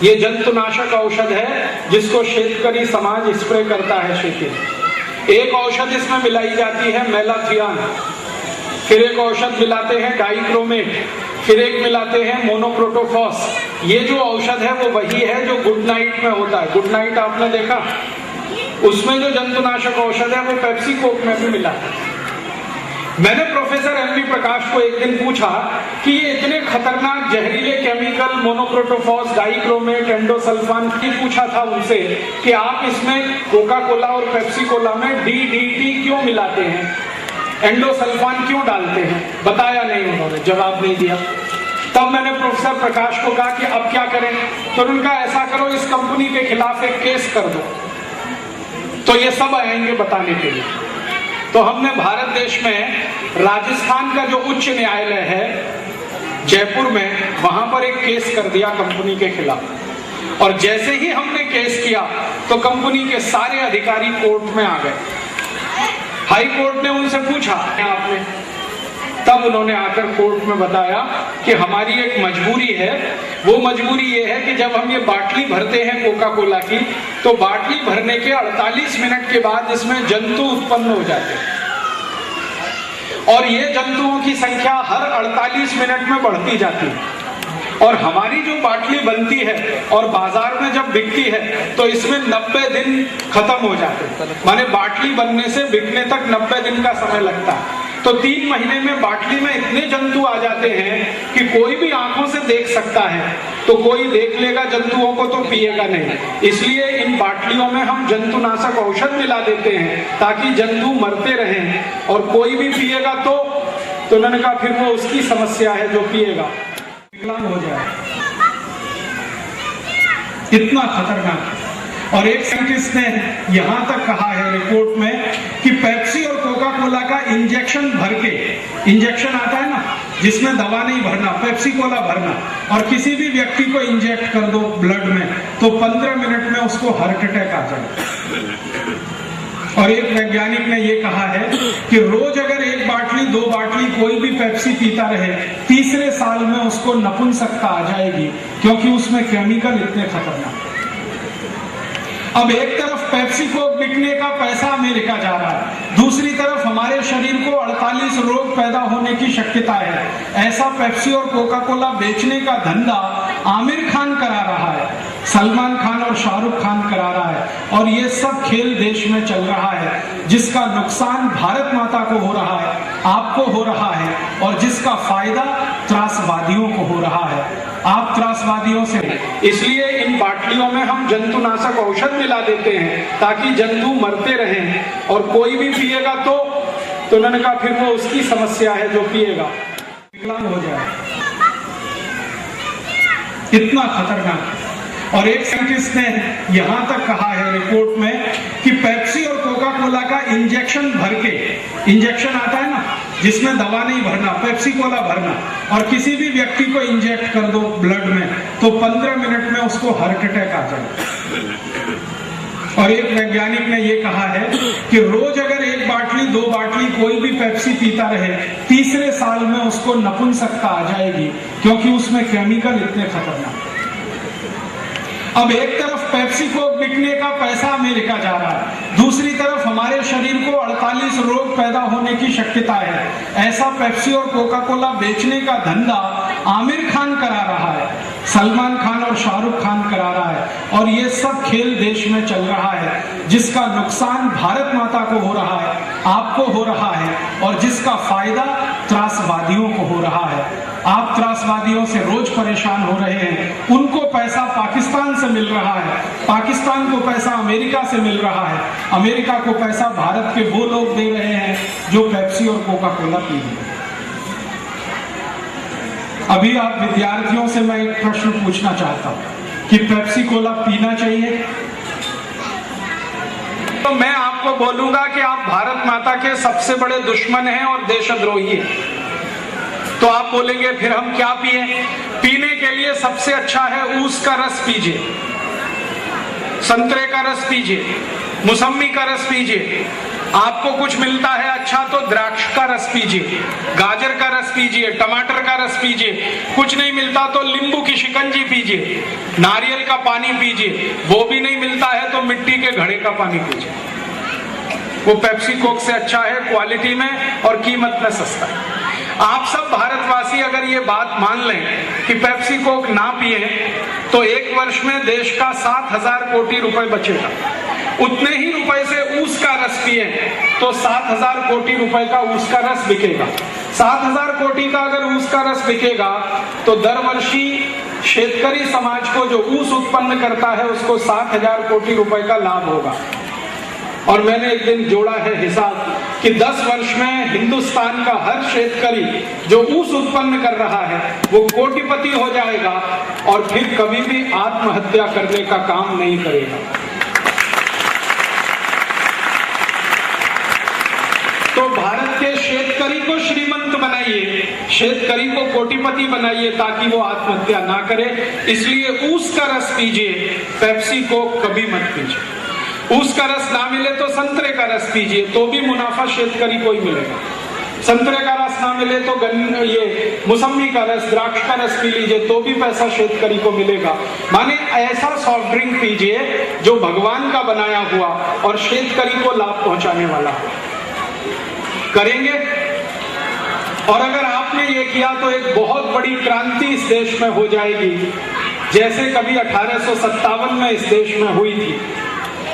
Speaker 1: ये जंतुनाशक औषध है जिसको शेतकरी समाज स्प्रे करता है खेती में। एक औषध इसमें मिलाई जाती है मेलाथियान, फिर एक औषध मिलाते हैं डाइक्रोमेट, फिर एक मिलाते हैं मोनोक्रोटोफॉस। ये जो औषध है वो वही है जो गुड नाइट में होता है। गुड नाइट आपने देखा, उसमें जो जंतुनाशक औषध है वो पेप्सी कोक में भी मिला है। मैंने प्रोफेसर MV प्रकाश को एक दिन पूछा कि ये इतने खतरनाक जहरीले केमिकल मोनोक्रोटोफॉस, डाइक्रोमेट, एंडोसल्फान की पूछा था उनसे कि आप इसमें कोका कोला और पेप्सी कोला में DDT क्यों मिलाते हैं, एंडोसल्फान क्यों डालते हैं? बताया नहीं, उन्होंने जवाब नहीं दिया। तब मैंने प्रोफेसर प्रकाश को कहा कि अब क्या करें? तो उन्होंने कहा ऐसा करो, इस कंपनी के खिलाफ एक केस कर दो। तो ये सब आएंगे बताने के लिए। तो हमने भारत देश में राजस्थान का जो उच्च न्यायालय है जयपुर में, वहां पर एक केस कर दिया कंपनी के खिलाफ। और जैसे ही हमने केस किया तो कंपनी के सारे अधिकारी कोर्ट में आ गए। हाई कोर्ट ने उनसे पूछा आपने, तब उन्होंने आकर कोर्ट में बताया कि हमारी एक मजबूरी है। वो मजबूरी ये है कि जब हम ये बाटली भरते हैं कोका कोला की, तो बाटली भरने के 48 मिनट के बाद इसमें जंतु उत्पन्न हो जाते हैं और ये जंतुओं की संख्या हर 48 मिनट में बढ़ती जाती है। और हमारी जो बाटली बनती है और बाजार में जब बिकती है तो इसमें 90 दिन खत्म हो जाते हैं, माने बाटली बनने से बिकने तक 90 दिन का समय लगता है। तो 3 महीने में बाटली में इतने जंतु आ जाते हैं कि कोई भी आंखों से देख सकता है, तो कोई देख लेगा जंतुओं को तो पिएगा नहीं। इसलिए इन बाटलियों में हम जंतुनाशक औषध मिला देते हैं ताकि जंतु मरते रहें और कोई भी पिएगा तो उन्होंने कहा फिर वो उसकी समस्या है जो पिएगा विकलांग हो जाए। इतना खतरनाक। और एक साइंटिस्ट ने यहां तक कहा है रिपोर्ट में कि पेप्सी और कोका कोला का इंजेक्शन भर के, इंजेक्शन आता है ना जिसमें दवा नहीं भरना, पेप्सी कोला भरना, और किसी भी व्यक्ति को इंजेक्ट कर दो ब्लड में तो 15 मिनट में उसको हार्ट अटैक आ जाए। और एक वैज्ञानिक ने ये कहा है कि रोज अगर 1 बाटली 2 बाटली कोई भी पेप्सी पीता रहे, तीसरे साल में उसको नपुंसकता आ जाएगी, क्योंकि उसमें केमिकल इतने खतरनाक। अब एक तरफ पेप्सी को बिकने का पैसा अमेरिका जा रहा है, दूसरी तरफ हमारे शरीर को 48 रोग पैदा होने की शक्यता है। ऐसा पेप्सी और कोका कोला बेचने का धंधा आमिर खान करा रहा है। सलमान खान और शाहरुख खान करा रहा है और ये सब खेल देश में चल रहा है जिसका नुकसान भारत माता को हो रहा है, आपको हो रहा है, और जिसका फायदा त्रासवादियों को हो रहा है। आप त्रासवादियों से, इसलिए इन बाटलियों में हम जंतुनाशक औषध मिला देते हैं ताकि जंतु मरते रहें, और कोई भी पिएगा तो उन्होंने कहा फिर वो उसकी समस्या है जो पिएगा विकलांग हो जाए। इतना खतरनाक। और एक साइंटिस्ट ने यहां तक कहा है रिपोर्ट में कि पेप्सी और कोका कोला का इंजेक्शन भर के, इंजेक्शन आता है ना जिसमें दवा नहीं भरना, पेप्सी कोला भरना, और किसी भी व्यक्ति को इंजेक्ट कर दो ब्लड में तो 15 मिनट में उसको हार्ट अटैक आ जाए। और एक वैज्ञानिक ने यह कहा है कि रोज अगर 1 बाटली 2 बाटली कोई भी पेप्सी पीता रहे, तीसरे साल में उसको नपुंसकता आ जाएगी, क्योंकि उसमें केमिकल इतने खतरनाक। अब एक तरफ पेप्सी को बिकने का पैसा अमेरिका जा रहा है, दूसरी तरफ हमारे शरीर को 48 रोग पैदा होने की शक्यता है। ऐसा पेप्सी और कोका कोला बेचने का धंधा आमिर खान करा रहा है, सलमान खान और शाहरुख खान करा रहा है, और ये सब खेल देश में चल रहा है जिसका नुकसान भारत माता को हो रहा है, आपको हो रहा है, और जिसका फायदा त्रासवादियों को हो रहा है। आप त्रासवादियों से रोज परेशान हो रहे हैं, उनको पैसा पाकिस्तान से मिल रहा है, पाकिस्तान को पैसा अमेरिका से मिल रहा है, अमेरिका को पैसा भारत के वो लोग दे रहे हैं जो पेप्सी और कोका कोला पी रहे हैं। अभी आप विद्यार्थियों से मैं एक प्रश्न पूछना चाहता हूं कि पेप्सी कोला पीना चाहिए? तो मैं आपको बोलूंगा कि आप भारत माता के सबसे बड़े दुश्मन हैं और देशद्रोही हैं। तो आप बोलेंगे फिर हम क्या पिए? पीने के लिए सबसे अच्छा है ऊस का रस पीजिए, संतरे का रस पीजिए, मौसमी का रस पीजिए। आपको कुछ मिलता है अच्छा तो द्राक्ष का रस पीजिए, गाजर का रस पीजिए, टमाटर का रस पीजिए। कुछ नहीं मिलता तो नींबू की शिकंजी पीजिए, नारियल का पानी पीजिए। वो भी नहीं मिलता है तो मिट्टी के घड़े का पानी पीजिए। वो पेप्सी कोक से अच्छा है क्वालिटी में और कीमत में सस्ता है। आप सब भारतवासी अगर ये बात मान लें कि पेप्सी कोक ना पिए तो 1 वर्ष में देश का 7,000 कोटी रुपए बचेगा। उतने ही रुपए से ऊस का रस पिए तो 7,000 कोटी रुपए का ऊस का रस बिकेगा। 7,000 कोटी का अगर ऊस का रस बिकेगा तो दर वर्षी शेतकरी समाज को जो ऊस उत्पन्न करता है उसको 7,000 कोटी रुपए का लाभ होगा। और मैंने एक दिन जोड़ा है हिसाब कि 10 वर्ष में हिंदुस्तान का हर शेतकरी जो ऊस उत्पन्न कर रहा है वो कोटिपति हो जाएगा और फिर कभी भी आत्महत्या करने का काम नहीं करेगा। तो भारत के शेतकरी को श्रीमंत बनाइए, शेतकरी को कोटिपति बनाइए ताकि वो आत्महत्या ना करे। इसलिए ऊस का रस पीजिए, पेप्सी को कभी मत पीजिए। ऊस का रस ना मिले तो संतरे का रस पीजिए, तो भी मुनाफा शेतकरी को ही मिलेगा। संतरे का रस ना मिले तो ये मौसमी का रस, द्राक्ष का रस पी लीजिए, तो भी पैसा शेतकरी को मिलेगा। माने ऐसा सॉफ्ट ड्रिंक पीजिए जो भगवान का बनाया हुआ और शेतकरी को लाभ पहुंचाने वाला हो। करेंगे? और अगर आपने ये किया तो एक बहुत बड़ी क्रांति इस देश में हो जाएगी, जैसे कभी 1857 में इस देश में हुई थी।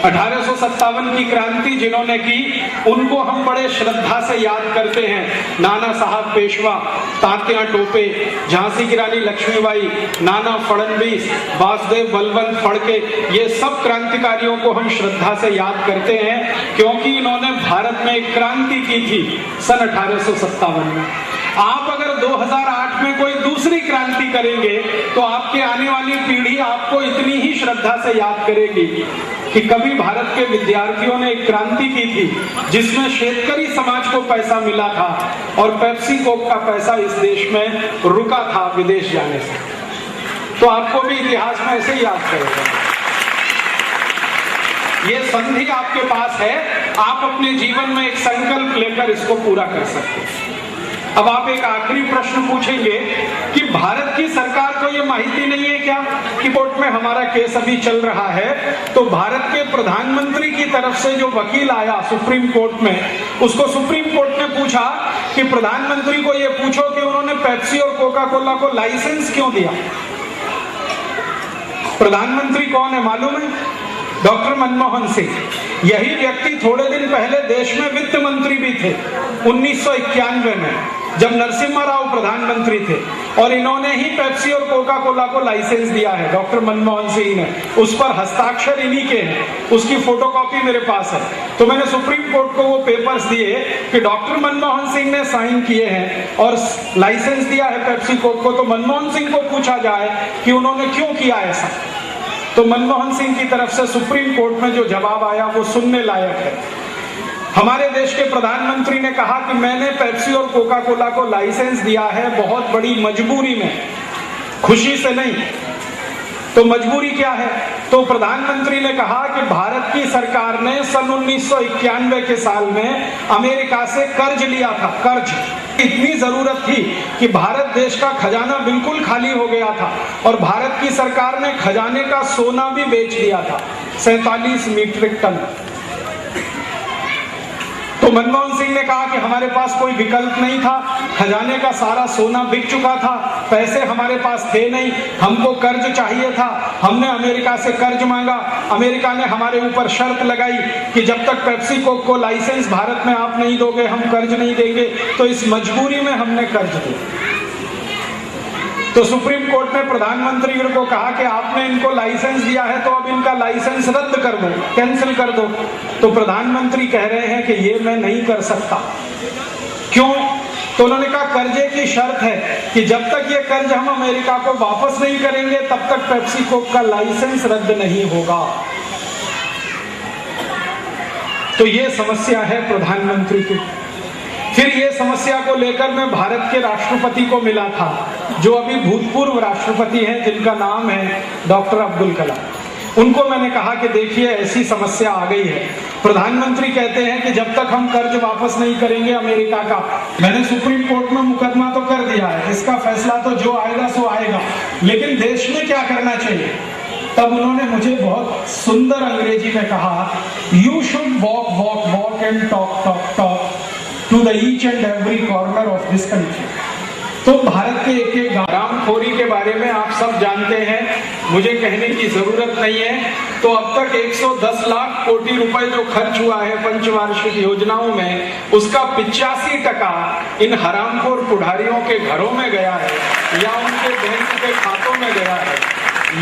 Speaker 1: 1857 की क्रांति जिन्होंने की उनको हम बड़े श्रद्धा से याद करते हैं। नाना साहब पेशवा, तात्या टोपे, झांसी की रानी लक्ष्मीबाई, नाना फडणवीस, वासुदेव बलवंत फड़के, ये सब क्रांतिकारियों को हम श्रद्धा से याद करते हैं क्योंकि इन्होंने भारत में एक क्रांति की थी सन 1857 में। आप अगर 2008 में कोई दूसरी क्रांति करेंगे तो आपके आने वाली पीढ़ी आपको इतनी ही श्रद्धा से याद करेगी कि कभी भारत के विद्यार्थियों ने एक क्रांति की थी जिसमें शेतकरी समाज को पैसा मिला था और पेप्सी कोक का पैसा इस देश में रुका था विदेश जाने से। तो आपको भी इतिहास में ऐसे ही याद करेगा। ये संधि आपके पास है, आप अपने जीवन में एक संकल्प लेकर इसको पूरा कर सकते हैं। अब आप एक आखिरी प्रश्न पूछेंगे कि भारत की सरकार को यह माहिती नहीं है क्या कि कोर्ट में हमारा केस अभी चल रहा है? तो भारत के प्रधानमंत्री की तरफ से जो वकील आया सुप्रीम कोर्ट में, उसको सुप्रीम कोर्ट ने पूछा कि प्रधानमंत्री को यह पूछो कि उन्होंने पेप्सी और कोका कोला को लाइसेंस क्यों दिया। प्रधानमंत्री कौन है मालूम है? डॉक्टर मनमोहन सिंह। यही व्यक्ति थोड़े दिन पहले देश में वित्त मंत्री भी थे 1991 में, जब नरसिम्हा राव प्रधानमंत्री थे, और इन्होंने ही पेप्सी और कोका कोला को लाइसेंस दिया है, डॉक्टर मनमोहन सिंह ने। उस पर हस्ताक्षर इन्हीं के हैं, उसकी फोटोकॉपी मेरे पास है। तो मैंने सुप्रीम कोर्ट को वो पेपर्स दिए कि डॉक्टर मनमोहन सिंह ने साइन किए हैं और लाइसेंस दिया है पेप्सी कोक को, तो मनमोहन सिंह को पूछा जाए कि उन्होंने क्यों किया ऐसा। तो मनमोहन सिंह की तरफ से सुप्रीम कोर्ट में जो जवाब आया वो सुनने लायक है। हमारे देश के प्रधानमंत्री ने कहा कि मैंने पेप्सी और कोका कोला को लाइसेंस दिया है बहुत बड़ी मजबूरी में, खुशी से नहीं। तो मजबूरी क्या है? तो प्रधानमंत्री ने कहा कि भारत की सरकार ने सन 1991 के साल में अमेरिका से कर्ज लिया था। कर्ज इतनी जरूरत थी कि भारत देश का खजाना बिल्कुल खाली हो गया था और भारत की सरकार ने खजाने का सोना भी बेच दिया था, 47 मीट्रिक टन। तो मनमोहन सिंह ने कहा कि हमारे पास कोई विकल्प नहीं था, खजाने का सारा सोना बिक चुका था, पैसे हमारे पास थे नहीं, हमको कर्ज चाहिए था, हमने अमेरिका से कर्ज मांगा। अमेरिका ने हमारे ऊपर शर्त लगाई कि जब तक पेप्सी कोक को लाइसेंस भारत में आप नहीं दोगे हम कर्ज नहीं देंगे। तो इस मजबूरी में हमने कर्ज दिया। तो सुप्रीम कोर्ट ने प्रधानमंत्री को कहा कि आपने इनको लाइसेंस दिया है तो अब इनका लाइसेंस रद्द कर दो, कैंसिल कर दो। तो प्रधानमंत्री कह रहे हैं कि ये मैं नहीं कर सकता। क्यों? तो उन्होंने कहा कर्जे की शर्त है कि जब तक ये कर्ज हम अमेरिका को वापस नहीं करेंगे तब तक पेप्सी कोक का लाइसेंस रद्द नहीं होगा। तो ये समस्या है प्रधानमंत्री की। फिर ये समस्या को लेकर मैं भारत के राष्ट्रपति को मिला था, जो अभी भूतपूर्व राष्ट्रपति हैं, जिनका नाम है डॉक्टर अब्दुल कलाम। उनको मैंने कहा कि देखिए ऐसी समस्या आ गई है, प्रधानमंत्री कहते हैं कि जब तक हम कर्ज वापस नहीं करेंगे अमेरिका का, मैंने सुप्रीम कोर्ट में मुकदमा तो कर दिया है, इसका फैसला तो जो आएगा सो आएगा, लेकिन देश में क्या करना चाहिए। तब उन्होंने मुझे बहुत सुंदर अंग्रेजी में कहा, you should walk walk walk and talk talk talk to the each and every corner of this country। तो भारत के एक एक हरामखोरी के बारे में आप सब जानते हैं, मुझे कहने की जरूरत नहीं है। तो अब तक 110 लाख कोटि रुपए जो खर्च हुआ है पंचवार्षिक योजनाओं में, उसका 85% इन हरामखोर पुढ़ारियों के घरों में गया है या उनके बैंक के खातों में गया है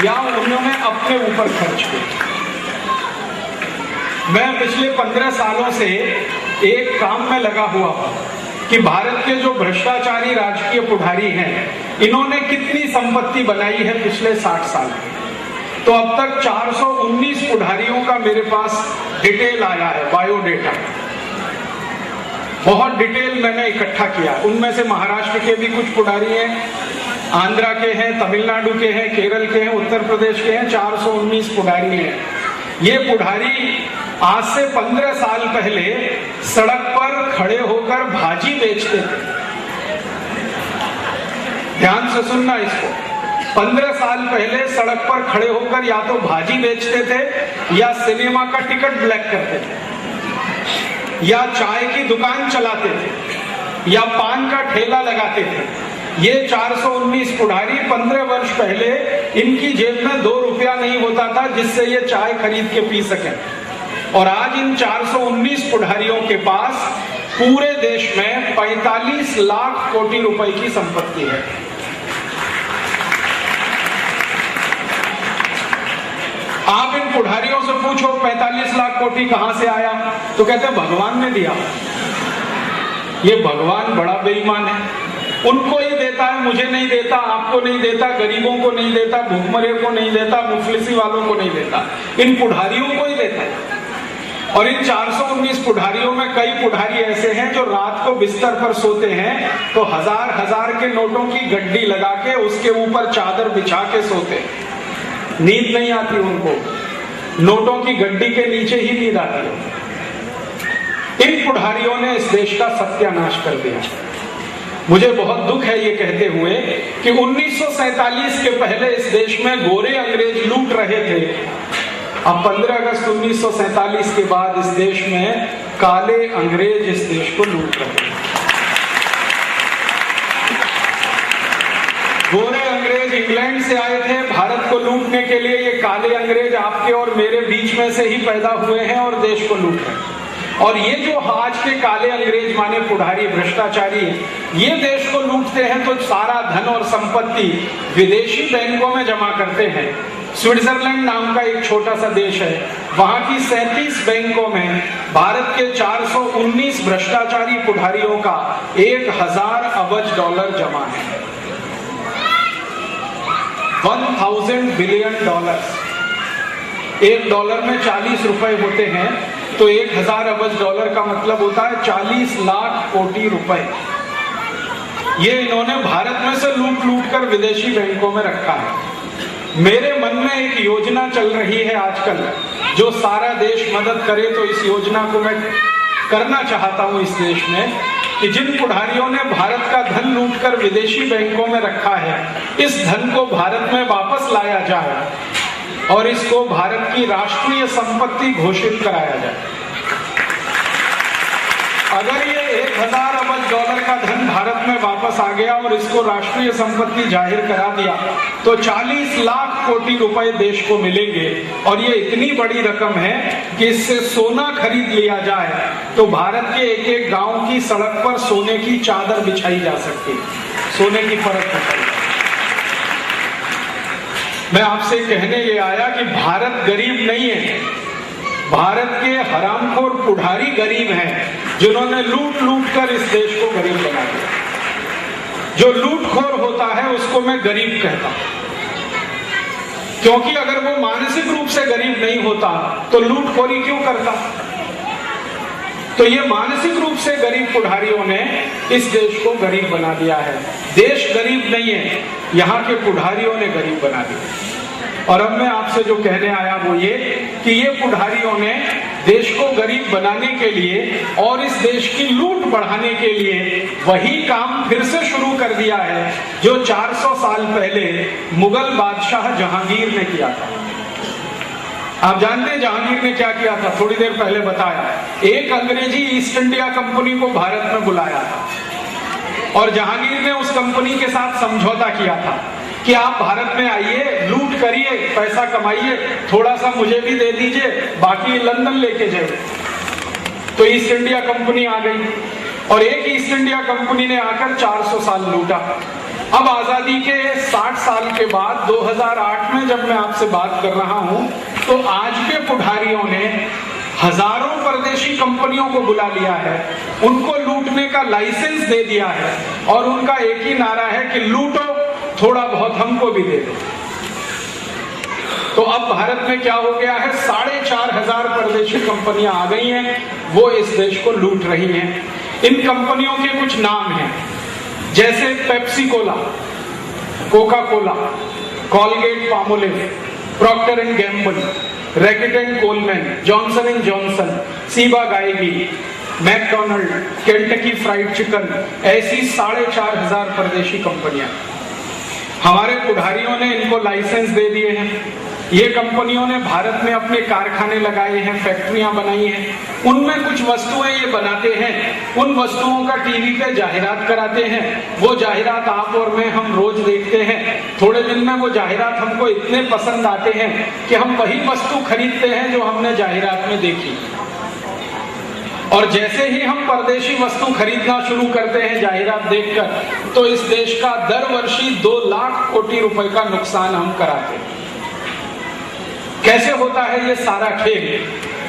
Speaker 1: या उन्होंने अपने ऊपर खर्च किया। मैं पिछले 15 सालों से एक काम में लगा हुआ हूं कि भारत के जो भ्रष्टाचारी राजकीय पुढ़ारी हैं, इन्होंने कितनी संपत्ति बनाई है पिछले 60 साल में। तो अब तक 419 पुढ़ारियों का मेरे पास डिटेल आया है, बायोडेटा, बहुत डिटेल मैंने इकट्ठा किया। उनमें से महाराष्ट्र के भी कुछ पुढ़ारी हैं, आंध्रा के हैं, तमिलनाडु के हैं, केरल के हैं, उत्तर प्रदेश के हैं, 419 पुढ़ारी हैं। ये पुढ़ारी आज से 15 साल पहले सड़क पर खड़े होकर भाजी बेचते थे। ध्यान से सुनना इसको, 15 साल पहले सड़क पर खड़े होकर या तो भाजी बेचते थे या सिनेमा का टिकट ब्लैक करते थे या चाय की दुकान चलाते थे या पान का ठेला लगाते थे। ये 419 पुढ़ारी 15 वर्ष पहले इनकी जेब में 2 रुपया नहीं होता था जिससे ये चाय खरीद के पी सकें, और आज इन 419 पुढ़ारियों के पास पूरे देश में 45 लाख कोटि रुपए की संपत्ति है। आप इन पुढ़ारियों से पूछो 45 लाख कोटि कहां से आया, तो कहते हैं भगवान ने दिया। ये भगवान बड़ा बेईमान है, उनको ही देता है, मुझे नहीं देता, आपको नहीं देता, गरीबों को नहीं देता, भूखमरे को नहीं देता, मुफलिसी वालों को नहीं देता, इन पुढ़ारियों को ही देता है। और इन 419 पुढ़ारियों में कई पुढ़ारी ऐसे हैं जो रात को बिस्तर पर सोते हैं तो हजार के नोटों की गड्डी लगा के उसके ऊपर चादर बिछा के सोते हैं, नींद नहीं आती उनको, नोटों की गड्डी के नीचे ही नींद आती है। इन पुढ़ारियों ने इस देश का सत्यानाश कर दिया। मुझे बहुत दुख है ये कहते हुए कि 1947 के पहले इस देश में गोरे अंग्रेज लूट रहे थे, अब 15 अगस्त 1947 के बाद इस देश में काले अंग्रेज इस देश को लूट रहे हैं। गोरे अंग्रेज अंग्रेज इंग्लैंड से आए थे भारत को लूटने के लिए। ये काले अंग्रेज आपके और मेरे बीच में से ही पैदा हुए हैं और देश को लूट रहे हैं। और ये जो आज के काले अंग्रेज माने पुढ़ारी भ्रष्टाचारी है, ये देश को लूटते हैं तो सारा धन और संपत्ति विदेशी बैंकों में जमा करते हैं। स्विट्जरलैंड नाम का एक छोटा सा देश है, वहां की 37 बैंकों में भारत के 419 भ्रष्टाचारी पुढ़ारियों का 1000 अरब डॉलर जमा है। 1000 बिलियन डॉलर। एक डॉलर में 40 रुपए होते हैं, तो 1000 अरब डॉलर का मतलब होता है 40 लाख कोटी रुपए। ये इन्होंने भारत में से लूट लूट कर विदेशी बैंकों में रखा है। मेरे मन में एक योजना चल रही है आजकल, जो सारा देश मदद करे, तो इस योजना को मैं करना चाहता हूं इस देश में, कि जिन पुढ़ारियों ने भारत का धन लूटकर विदेशी बैंकों में रखा है, इस धन को भारत में वापस लाया जाए और इसको भारत की राष्ट्रीय संपत्ति घोषित कराया जाए। अगर ये 1000 अरब डॉलर का धन भारत में वापस आ गया और इसको राष्ट्रीय संपत्ति जाहिर करा दिया, तो 40 लाख कोटी रुपए देश को मिलेंगे। और ये इतनी बड़ी रकम है कि इससे सोना खरीद लिया जाए तो भारत के एक एक गांव की सड़क पर सोने की चादर बिछाई जा सकती है, सोने की परत बिछाई। मैं आपसे कहने ये आया कि भारत गरीब नहीं है, भारत के हरामखोर पुढ़ारी गरीब हैं, जिन्होंने लूट लूट कर इस देश को गरीब बना दिया। जो लूटखोर होता है उसको मैं गरीब कहता हूं, क्योंकि अगर वो मानसिक रूप से गरीब नहीं होता तो लूटखोरी क्यों करता। तो ये मानसिक रूप से गरीब पुढ़ारियों ने इस देश को गरीब बना दिया है। देश गरीब नहीं है, यहाँ के पुढ़ारियों ने गरीब बना दिया। और अब मैं आपसे जो कहने आया वो ये कि ये पुढ़ारियों ने देश को गरीब बनाने के लिए और इस देश की लूट बढ़ाने के लिए वही काम फिर से शुरू कर दिया है जो 400 साल पहले मुगल बादशाह जहांगीर ने किया था। आप जानते हैं जहांगीर ने क्या किया था? थोड़ी देर पहले बताया। एक अंग्रेजी ईस्ट इंडिया कंपनी को भारत में बुलाया था और जहांगीर ने उस कंपनी के साथ समझौता किया था कि आप भारत में आइए, लूट करिए, पैसा कमाइए, थोड़ा सा मुझे भी दे दीजिए, बाकी लंदन लेके जाइए। तो ईस्ट इंडिया कंपनी आ गई और एक ईस्ट इंडिया कंपनी ने आकर 400 साल लूटा। अब आजादी के 60 साल के बाद 2008 में जब मैं आपसे बात कर रहा हूं, तो आज के पुढ़ारियों ने हजारों परदेशी कंपनियों को बुला लिया है, उनको लूटने का लाइसेंस दे दिया है और उनका एक ही नारा है कि लूटो, थोड़ा बहुत हमको भी दे दो। तो अब भारत में क्या हो गया है? 4500 परदेशी कंपनियां आ गई हैं, वो इस देश को लूट रही हैं। इन कंपनियों के कुछ नाम हैं, जैसे Pepsi Cola, Coca Cola, Colgate Palmolive, Procter and Gamble, Reckitt and Colman, Johnson and Johnson, Ciba Geigy, McDonald, Kentucky Fried Chicken, ऐसी 4500 परदेशी कंपनियां। हमारे पुढ़ारियों ने इनको लाइसेंस दे दिए हैं। ये कंपनियों ने भारत में अपने कारखाने लगाए हैं, फैक्ट्रियां बनाई हैं, उनमें कुछ वस्तुएं ये बनाते हैं, उन वस्तुओं का टीवी पे जाहिरात कराते हैं। वो जाहिरात आप और मैं हम रोज देखते हैं। थोड़े दिन में वो जाहिरात हमको इतने पसंद आते हैं कि हम वही वस्तु खरीदते हैं जो हमने जाहिरात में देखी। और जैसे ही हम परदेशी वस्तु खरीदना शुरू करते हैं जाहिरात देखकर, तो इस देश का दर वर्षी 2 लाख कोटी रुपए का नुकसान हम कराते हैं। कैसे होता है ये सारा खेल?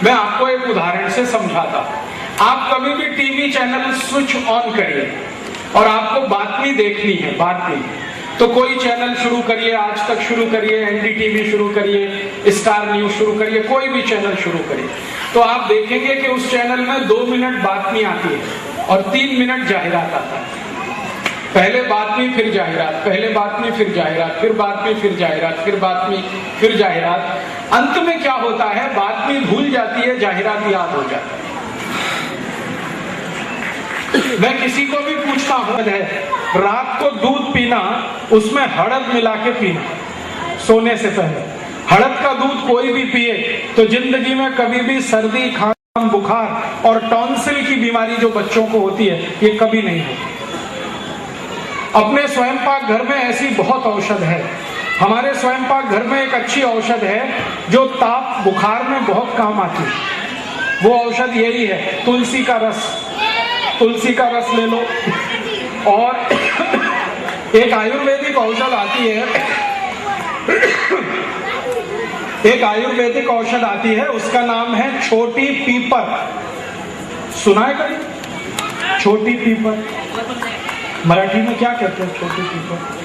Speaker 1: मैं आपको एक उदाहरण से समझाता हूं। आप कभी भी टीवी चैनल स्विच ऑन करिए और आपको बातमी देखनी है, बातमी, तो कोई चैनल शुरू करिए, आज तक शुरू करिए, एनडीटीवी शुरू करिए, स्टार न्यूज शुरू करिए, कोई भी चैनल शुरू करिए, तो आप देखेंगे कि उस चैनल में 2 मिनट बातमी आती है और 3 मिनट जाहिरात आता है। पहले बातमी फिर जाहिरात, पहले बातमी फिर जाहिरात, फिर बातमी फिर जाहिरात, फिर बातमी फिर जाहिरात। अंत में क्या होता है? बातमी भूल जाती है, जाहिरात याद हो जाती है। मैं किसी को भी पूछता हूं, रात को दूध पीना, उसमें हड़द मिला के पीना सोने से पहले। हड़द का दूध कोई भी पिए तो जिंदगी में कभी भी सर्दी, खांसी, बुखार और टॉन्सिल की बीमारी जो बच्चों को होती है, ये कभी नहीं होती। अपने स्वयं पाक घर में ऐसी बहुत औषध है। हमारे स्वयं पाक घर में एक अच्छी औषध है जो ताप बुखार में बहुत काम आती है। वो औषध यही है, तुलसी का रस। तुलसी का रस ले लो। और एक आयुर्वेदिक औषध आती है, एक आयुर्वेदिक औषध आती है, उसका नाम है छोटी पीपर। सुना है कभी? छोटी पीपर मराठी में क्या कहते हैं? छोटी पीपर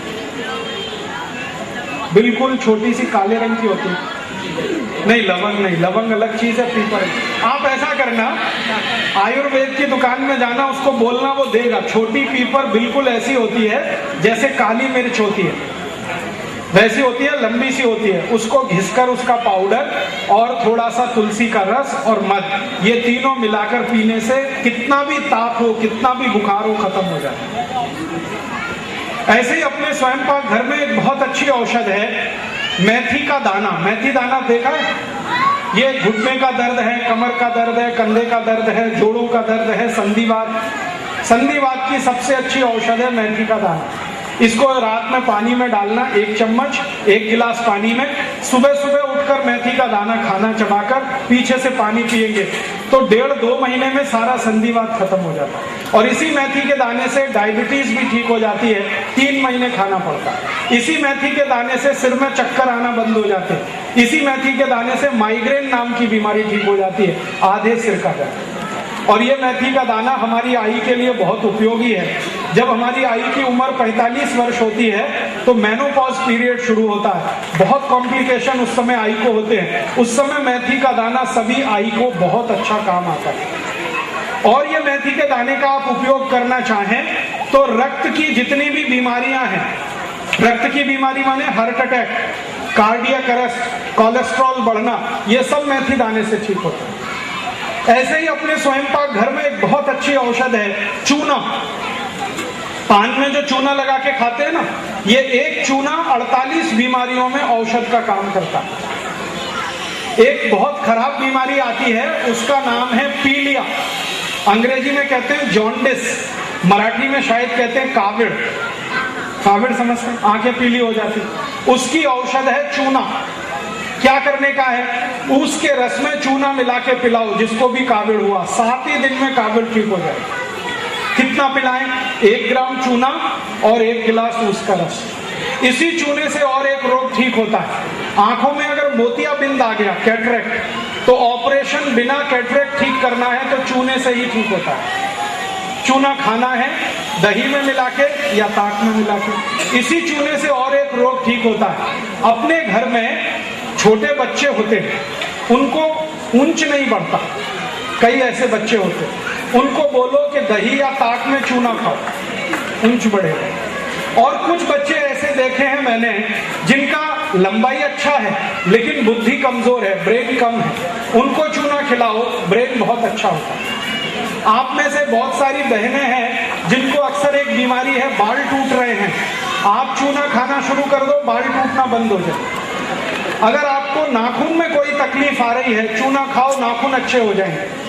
Speaker 1: बिल्कुल छोटी सी काले रंग की होती है। नहीं, लवंग नहीं, लवंग अलग चीज है, पीपर। आप ऐसा करना, आयुर्वेद की दुकान में जाना, उसको बोलना, वो देगा। छोटी पीपर बिल्कुल ऐसी होती है जैसे काली मिर्च होती है, वैसी होती है, लंबी सी होती है। उसको घिसकर उसका पाउडर और थोड़ा सा तुलसी का रस और मध, ये तीनों मिलाकर पीने से कितना भी ताप हो, कितना भी बुखार हो, खत्म हो जाता है। ऐसे ही अपने स्वयं पाक घर में एक बहुत अच्छी औषध है, मेथी का दाना। मेथी दाना देखा है? ये घुटने का दर्द है, कमर का दर्द है, कंधे का दर्द है, जोड़ों का दर्द है, संधिवात। संधिवात की सबसे अच्छी औषध है मेथी का दाना। इसको रात में पानी में डालना, 1 चम्मच, 1 गिलास पानी में। सुबह सुबह उठकर मेथी का दाना खाना, चबाकर पीछे से पानी पिएंगे तो 1.5-2 महीने में सारा संधिवात खत्म हो जाता है। और इसी मेथी के दाने से डायबिटीज भी ठीक हो जाती है, 3 महीने खाना पड़ता है। इसी मेथी के दाने से सिर में चक्कर आना बंद हो जाते हैं। इसी मेथी के दाने से माइग्रेन नाम की बीमारी ठीक हो जाती है, आधे सिर का दर्द। और ये मेथी का दाना हमारी आयु के लिए बहुत उपयोगी है। जब हमारी आयु की उम्र 45 वर्ष होती है तो मेनोपॉज पीरियड शुरू होता है। बहुत कॉम्प्लिकेशन उस समय आयु को होते हैं। उस समय मेथी का दाना सभी आयु को बहुत अच्छा काम आता है। और ये मेथी के दाने का आप उपयोग करना चाहें तो रक्त की जितनी भी बीमारियां हैं, रक्त की बीमारी माने heart attack, cardiac arrest, cholesterol बढ़ना, ये सब मेथी दाने से ठीक होता है। ऐसे ही अपने स्वयं पाक घर में एक बहुत अच्छी औषध है, चूना। पान में जो चूना लगा के खाते हैं ना, ये एक चूना 48 बीमारियों में औषध का काम करता है। एक बहुत खराब बीमारी आती है, उसका नाम है पीलिया। अंग्रेजी में कहते हैं जॉन्डिस, मराठी में शायद कहते हैं काविड़। काविड़ समझते हैं? आंखें पीली हो जाती, उसकी औषध है चूना। क्या करने का है? उसके रस में चूना मिला के पिलाओ जिसको भी काविड़ हुआ, 7 ही दिन में काविड़ ठीक हो जाए। कितना पिलाएं? 1 ग्राम चूना और 1 गिलास उसका रस। इसी चूने से और एक रोग ठीक होता है। आंखों में अगर मोतियाबिंद आ गया, कैटरेक्ट, तो ऑपरेशन बिना कैटरेक्ट ठीक करना है तो चूने से ही ठीक होता है। चूना खाना है दही में मिला के या ताक में मिला के। इसी चूने से और एक रोग ठीक होता है। अपने घर में छोटे बच्चे होते हैं, उनको ऊंच नहीं बढ़ता, कई ऐसे बच्चे होते हैं, उनको बोलो कि दही या ताक में चूना खाओ, ऊंच बढ़ेगा। और कुछ बच्चे ऐसे देखे हैं मैंने जिनका लंबाई अच्छा है लेकिन बुद्धि कमजोर है, ब्रेन कम है, उनको चूना खिलाओ, ब्रेन बहुत अच्छा होता है। आप में से बहुत सारी बहनें हैं जिनको अक्सर एक बीमारी है, बाल टूट रहे हैं। आप चूना खाना शुरू कर दो, बाल टूटना बंद हो जाए। अगर आपको नाखून में कोई तकलीफ आ रही है, चूना खाओ, नाखून अच्छे हो जाएंगे।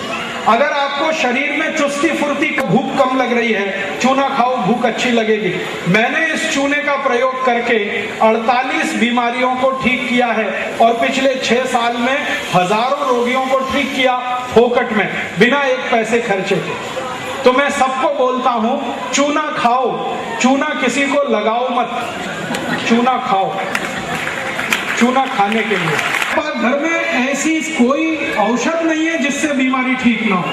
Speaker 1: अगर आपको शरीर में चुस्ती फुर्ती, भूख कम लग रही है, चूना खाओ, भूख अच्छी लगेगी। मैंने इस चूने का प्रयोग करके 48 बीमारियों को ठीक किया है और पिछले 6 साल में हजारों रोगियों को ठीक किया, फोकट में, बिना 1 पैसे खर्चे के। तो मैं सबको बोलता हूं, चूना खाओ, चूना किसी को लगाओ मत, चूना खाओ, चूना खाने के लिए। घर में ऐसी कोई औषध नहीं है जिससे बीमारी ठीक ना हो।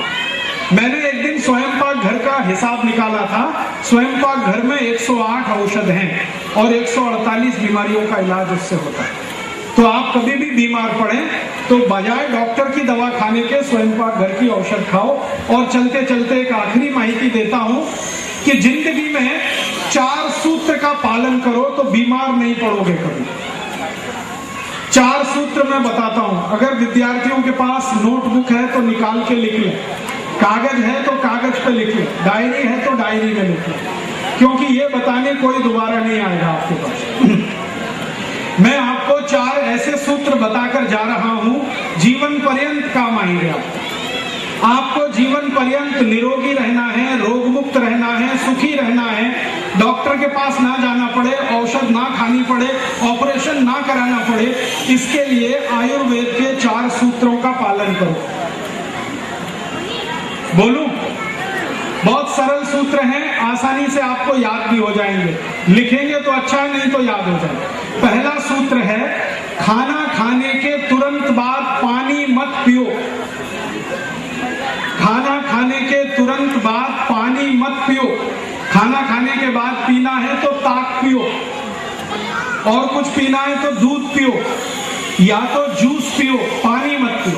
Speaker 1: मैंने एक दिन स्वयं पाक घर का हिसाब निकाला था। स्वयं पाक घर में 108 औषध हैं और 148 बीमारियों का इलाज उससे होता है। तो आप कभी भी बीमार पड़े तो बजाय डॉक्टर की दवा खाने के स्वयं पाक घर की औषध खाओ। और चलते चलते एक आखिरी माहिती देता हूं कि जिंदगी में 4 सूत्र का पालन करो तो बीमार नहीं पड़ोगे कभी। 4 सूत्र मैं बताता हूं। अगर विद्यार्थियों के पास नोटबुक है तो निकाल के लिख लें, कागज है तो कागज पे लिख लें, डायरी है तो डायरी में लिख लें, क्योंकि ये बताने कोई दोबारा नहीं आएगा आपके पास। मैं आपको 4 ऐसे सूत्र बताकर जा रहा हूं, जीवन पर्यंत काम आएंगे। आपको जीवन पर्यंत निरोगी रहना है, रोग मुक्त रहना है, सुखी रहना है, डॉक्टर के पास ना जाना पड़े, औषध ना खानी पड़े, ऑपरेशन ना कराना पड़े, इसके लिए आयुर्वेद के 4 सूत्रों का पालन करो। बोलूं? बहुत सरल सूत्र हैं, आसानी से आपको याद भी हो जाएंगे। लिखेंगे तो अच्छा है, नहीं तो याद हो जाए। पहला सूत्र है, खाना खाने के तुरंत बाद पानी मत पियो। खाना खाने के तुरंत बाद पानी मत पियो। खाना खाने के बाद पीना है तो ताक पियो, और कुछ पीना है तो दूध पियो या तो जूस पियो, पानी मत पियो।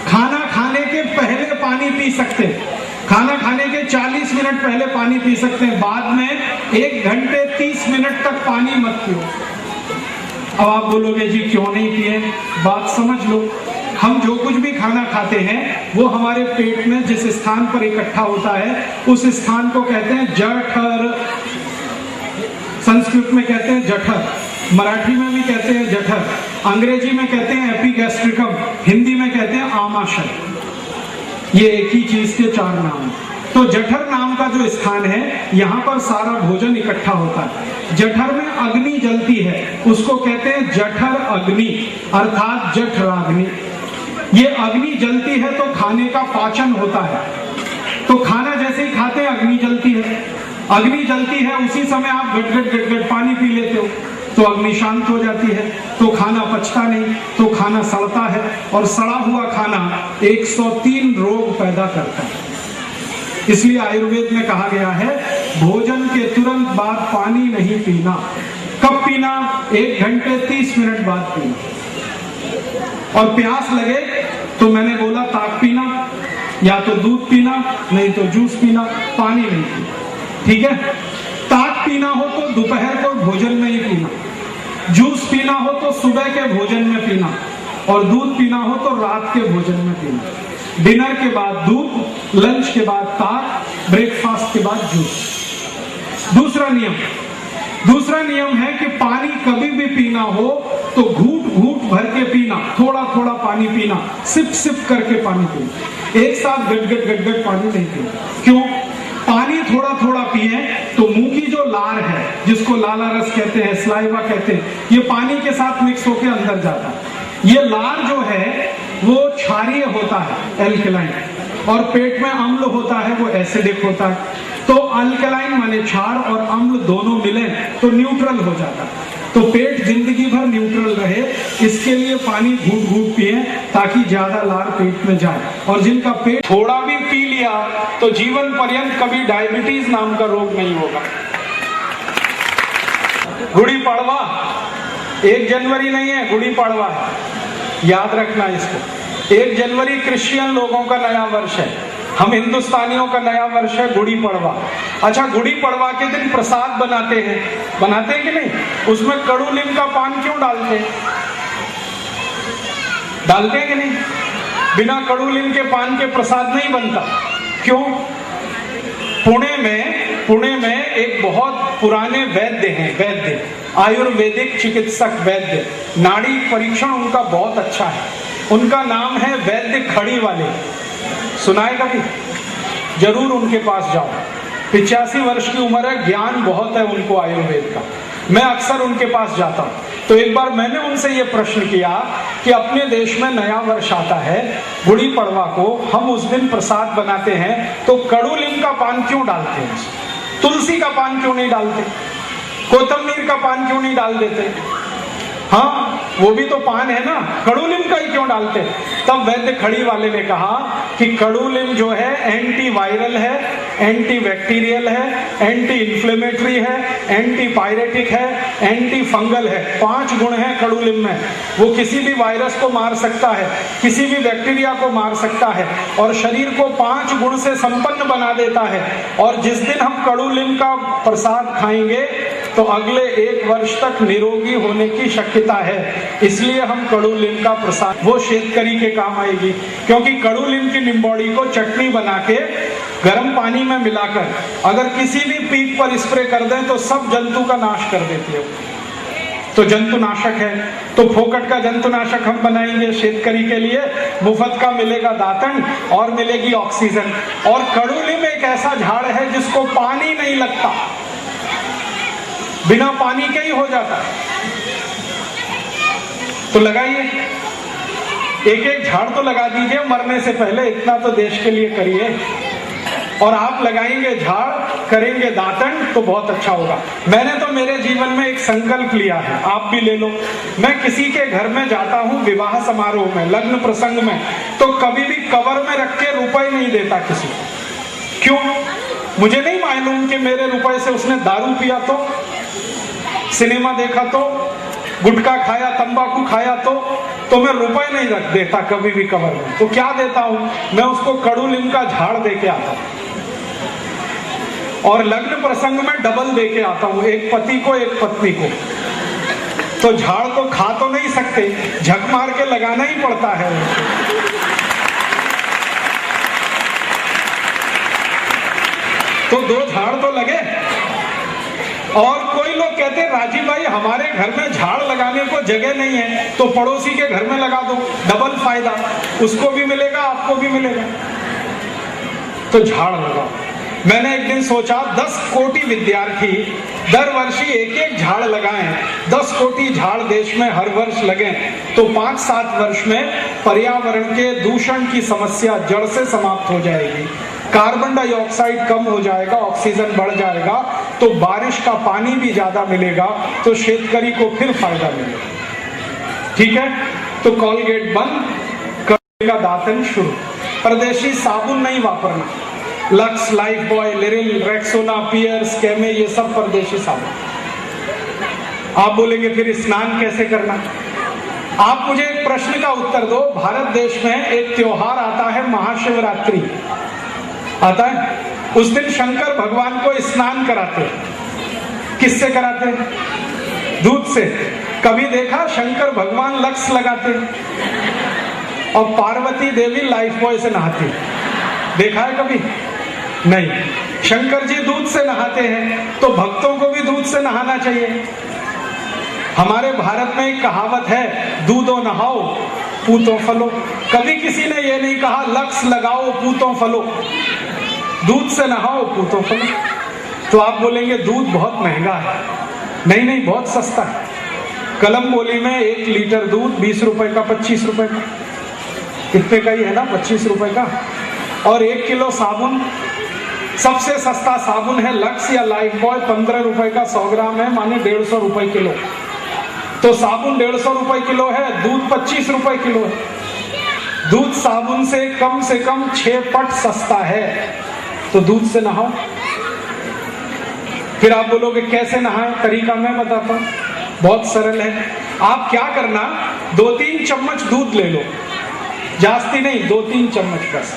Speaker 1: खाना खाने के पहले पानी पी सकते हैं, खाना खाने के 40 मिनट पहले पानी पी सकते हैं, बाद में 1 घंटे 30 मिनट तक पानी मत पियो। अब आप बोलोगे जी क्यों नहीं पिए? बात समझ लो। हम जो कुछ भी खाना खाते हैं वो हमारे पेट में जिस स्थान पर इकट्ठा होता है उस स्थान को कहते हैं जठर। संस्कृत में कहते हैं जठर, मराठी में भी कहते हैं जठर, अंग्रेजी में कहते हैं एपिगैस्ट्रिकम, हिंदी में कहते हैं आमाशय। ये एक ही चीज के 4 नाम। तो जठर नाम का जो स्थान है, यहाँ पर सारा भोजन इकट्ठा होता है। जठर में अग्नि जलती है, उसको कहते हैं जठर अग्नि, अर्थात जठराग्नि। ये अग्नि जलती है तो खाने का पाचन होता है। तो खाना जैसे ही खाते हैं अग्नि जलती है, अग्नि जलती है, उसी समय आप गट गट गट गट पानी पी लेते हो तो अग्नि शांत हो जाती है, तो खाना पचता नहीं, तो खाना सड़ता है, और सड़ा हुआ खाना 103 रोग पैदा करता है। इसलिए आयुर्वेद में कहा गया है भोजन के तुरंत बाद पानी नहीं पीना। कब पीना? 1 घंटे 30 मिनट बाद पीना। और प्यास लगे तो मैंने बोला ताक पीना, या तो दूध पीना, नहीं तो जूस पीना, पानी नहीं पीना। ठीक है? ताक पीना हो तो दोपहर को भोजन में ही पीना, जूस पीना हो तो सुबह के भोजन में पीना, और दूध पीना हो तो रात के भोजन में पीना। डिनर के बाद दूध, लंच के बाद ताक, ब्रेकफास्ट के बाद जूस। दूसरा नियम है कि पानी कभी भी पीना हो तो घूट घूट भर के पीना, थोड़ा थोड़ा पानी पीना, सिप सिप करके पानी पीना, एक साथ गट गट गट गट पानी नहीं पीना। क्यों? पानी थोड़ा थोड़ा पिए तो मुंह की जो लार है, जिसको लाला रस कहते हैं, स्लाइवा कहते हैं, ये पानी के साथ मिक्स होकर अंदर जाता है। ये लार जो है वो क्षारीय होता है, एल्कलाइन, और पेट में अम्ल होता है, वो एसिडिक होता है। तो अल्कलाइन माने क्षार और अम्ल दोनों मिले तो न्यूट्रल हो जाता है। तो पेट जिंदगी भर न्यूट्रल रहे, इसके लिए पानी घूट घूट पिए ताकि ज्यादा लार पेट में जाए। और जिनका पेट थोड़ा भी पी लिया तो जीवन पर्यंत कभी डायबिटीज नाम का रोग नहीं होगा। गुड़ी पड़वा 1 जनवरी नहीं है, गुड़ी पड़वा है, याद रखना इसको। 1 जनवरी क्रिश्चियन लोगों का नया वर्ष है, हम हिंदुस्तानियों का नया वर्ष है गुड़ी पड़वा। अच्छा, गुड़ी पड़वा के दिन प्रसाद बनाते हैं कि नहीं? उसमें कड़ू नीम का पान क्यों डालते हैं? डालते हैं कि नहीं? बिना कड़ू नीम के पान के प्रसाद नहीं बनता। क्यों? पुणे में एक बहुत पुराने वैद्य हैं, आयुर्वेदिक चिकित्सक वैद्य, नाड़ी परीक्षण उनका बहुत अच्छा है। उनका नाम है वैद्य खड़ी वाले, सुना है कभी? जरूर उनके पास जाओ। 85 वर्ष की उम्र है, ज्ञान बहुत है उनको आयुर्वेद का। मैं अक्सर उनके पास जाता हूँ। तो एक बार मैंने उनसे ये प्रश्न किया कि अपने देश में नया वर्ष आता है, गुड़ी पड़वा को हम उस दिन प्रसाद बनाते हैं, तो कड़ू नीम का पान क्यों डालते हैं? तुलसी का पान क्यों नहीं डालते? कोतमीर का पान क्यों नहीं डाल देते? हाँ, वो भी तो पान है ना, कड़ू नीम का ही क्यों डालते? तब वैद्य खड़ी वाले ने कहा कि कड़ू नीम जो है एंटी वायरल है, एंटी बैक्टीरियल है, एंटी इन्फ्लेमेटरी है, एंटी पायरेटिक है, एंटी फंगल है। 5 गुण है कड़ू नीम में। वो किसी भी वायरस को मार सकता है, किसी भी बैक्टीरिया को मार सकता है, और शरीर को 5 गुण से संपन्न बना देता है। और जिस दिन हम कड़ू नीम का प्रसाद खाएंगे तो अगले 1 वर्ष तक निरोगी होने की शक्यता है। इसलिए हम कड़ू नीम का प्रसाद, वो शेतकरी के काम आएगी, क्योंकि कड़ू नीम की निम्बोड़ी को चटनी बना के गर्म पानी में मिलाकर अगर किसी भी पीक पर स्प्रे कर दें तो सब जंतु का नाश कर देती है। तो जंतुनाशक है, तो फोकट का जंतुनाशक हम बनाएंगे शेतकरी के लिए, मुफ्त का मिलेगा दातन और मिलेगी ऑक्सीजन। और कडुलिम एक ऐसा झाड़ है जिसको पानी नहीं लगता, बिना पानी के ही हो जाता है। तो लगाइए, एक एक झाड़ तो लगा दीजिए मरने से पहले, इतना तो देश के लिए करिए। और आप लगाएंगे झाड़, करेंगे दातन, तो बहुत अच्छा होगा। मैंने तो मेरे जीवन में एक संकल्प लिया है, आप भी ले लो। मैं किसी के घर में जाता हूं, विवाह समारोह में, लग्न प्रसंग में, तो कभी भी कवर में रख के रुपए नहीं देता किसी को। क्यों? मुझे नहीं मालूम कि मेरे रुपए से उसने दारू पिया तो, सिनेमा देखा तो, गुटखा खाया, तंबाकू खाया तो मैं रुपए नहीं रख देता कभी भी कवर में। तो क्या देता हूं मैं उसको? कडुलिम का झाड़ देके आता हूं, और लग्न प्रसंग में डबल देके आता हूं, एक पति को एक पत्नी को। तो झाड़ को खा तो नहीं सकते, झक मार के लगाना ही पड़ता है। तो 2 झाड़ तो लगे। और कोई लोग कहते हैं राजीव भाई हमारे घर में झाड़ लगाने को जगह नहीं है, तो पड़ोसी के घर में लगा दो, डबल फायदा, उसको भी मिलेगा आपको भी मिलेगा। तो झाड़ लगाओ। मैंने एक दिन सोचा 10 कोटि विद्यार्थी दर वर्षी एक एक झाड़ लगाएं, 10 कोटि झाड़ देश में हर वर्ष लगें, तो 5-7 वर्ष में पर्यावरण के दूषण की समस्या जड़ से समाप्त हो जाएगी। कार्बन डाइऑक्साइड कम हो जाएगा, ऑक्सीजन बढ़ जाएगा, तो बारिश का पानी भी ज्यादा मिलेगा, तो शेतकरी को फिर फायदा मिलेगा। ठीक है, तो कोलगेट बंद, का दातन शुरू। परदेशी साबुन नहीं वापरना, Lux, Lifebuoy, Liril, Rexona, Pears, Camay, ये सब परदेशी साबुन। आप बोलेंगे फिर स्नान कैसे करना? आप मुझे एक प्रश्न का उत्तर दो। भारत देश में एक त्योहार आता है महाशिवरात्रि, आता है। उस दिन शंकर भगवान को स्नान कराते। किससे कराते? दूध से। कभी देखा शंकर भगवान लक्स लगाते? और पार्वती देवी लाइफ बॉय से नहाती, देखा है कभी? नहीं। शंकर जी दूध से नहाते हैं, तो भक्तों को भी दूध से नहाना चाहिए। हमारे भारत में एक कहावत है, दूधो नहाओ पूतो फलो। कभी किसी ने ये नहीं कहा लक्स लगाओ पूतो फलो, दूध से नहाओ पूतो फलो। तो आप बोलेंगे दूध बहुत महंगा है। नहीं नहीं, बहुत सस्ता है। कलम बोली में 1 लीटर दूध 20 रुपए का, 25 रुपए का, कितने का ही है ना, 25 रुपए का। और 1 किलो साबुन, सबसे सस्ता साबुन है लक्स या लाइफ बॉय, 15 रुपए का 100 ग्राम है, माने 150 रुपए किलो। तो साबुन 150 रुपए किलो है, दूध 25 रुपए किलो है। दूध साबुन से कम 6 पट सस्ता है। तो दूध से नहाओ। फिर आप बोलोगे कैसे नहाएं? तरीका मैं बताता हूं, बहुत सरल है। आप क्या करना, 2-3 चम्मच दूध ले लो, जास्ती नहीं, 2-3 चम्मच बस।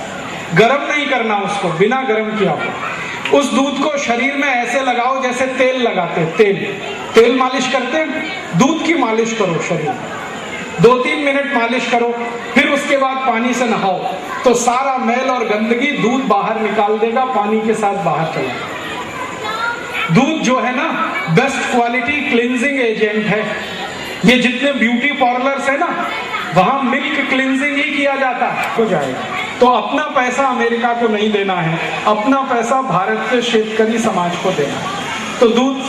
Speaker 1: गरम नहीं करना उसको, बिना गरम किया हो। उस दूध को शरीर में ऐसे लगाओ जैसे तेल लगाते, तेल मालिश करते हैं, दूध की मालिश करो शरीर में। 2-3 मिनट मालिश करो, फिर उसके बाद पानी से नहाओ, तो सारा मैल और गंदगी दूध बाहर निकाल देगा, पानी के साथ बाहर चला। दूध जो है ना, बेस्ट क्वालिटी क्लींजिंग एजेंट है। ये जितने ब्यूटी पार्लर्स है ना, वहां मिल्क क्लींजिंग ही किया जाता है, हो जाएगा। तो अपना पैसा अमेरिका को नहीं देना है, अपना पैसा भारत के शेतकरी समाज को देना है। तो दूध,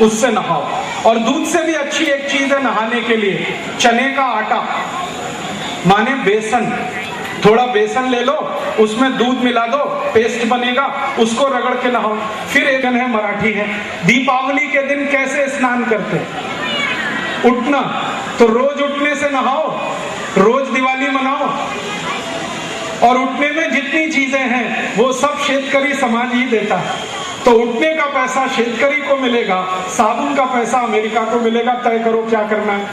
Speaker 1: उससे नहाओ। और दूध से भी अच्छी एक चीज है नहाने के लिए, चने का आटा, माने बेसन। थोड़ा बेसन ले लो, उसमें दूध मिला दो, पेस्ट बनेगा, उसको रगड़ के नहाओ। फिर एक है मराठी है, दीपावली के दिन कैसे स्नान करते? उठना, तो रोज उठने से नहाओ, रोज दिवाली मनाओ। और उठने में जितनी चीजें हैं वो सब शेतकरी समाज ही देता है। तो उठने का पैसा शेतकरी को मिलेगा, साबुन का पैसा अमेरिका को मिलेगा। तय करो क्या करना है,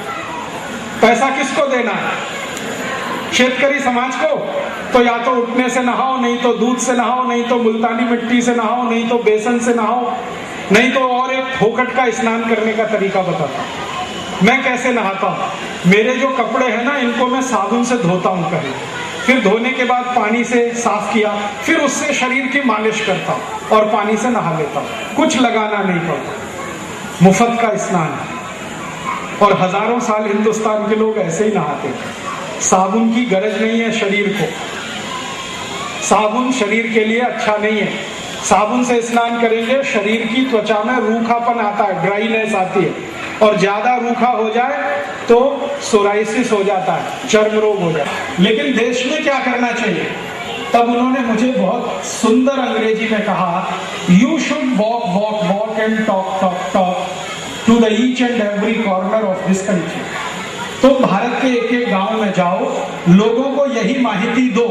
Speaker 1: पैसा किसको देना है? शेतकरी समाज को। तो या तो उठने से नहाओ, नहीं तो दूध से नहाओ, नहीं तो मुल्तानी मिट्टी से नहाओ, नहीं तो बेसन से नहाओ, नहीं तो और एक फोकट का स्नान करने का तरीका बताता हूं। मैं कैसे नहाता हूं। मेरे जो कपड़े हैं ना, इनको मैं साबुन से धोता हूं पहले, फिर धोने के बाद पानी से साफ किया, फिर उससे शरीर की मालिश करता हूं और पानी से नहा लेता हूं। कुछ लगाना नहीं पड़ता, मुफ्त का स्नान है। और हजारों साल हिंदुस्तान के लोग ऐसे ही नहाते थे। साबुन की गरज नहीं है शरीर को, साबुन शरीर के लिए अच्छा नहीं है। साबुन से स्नान करेंगे शरीर की त्वचा में रूखापन आता है, ड्राईनेस आती है, और ज्यादा रूखा हो जाए तो सोराइसिस हो जाता है, चर्म रोग हो जाता है। लेकिन देश में क्या करना चाहिए? तब उन्होंने मुझे बहुत सुंदर अंग्रेजी में कहा, you should walk walk walk and talk talk talk to the each and every corner of this country. तो भारत के एक एक गांव में जाओ, लोगों को यही माहिती दो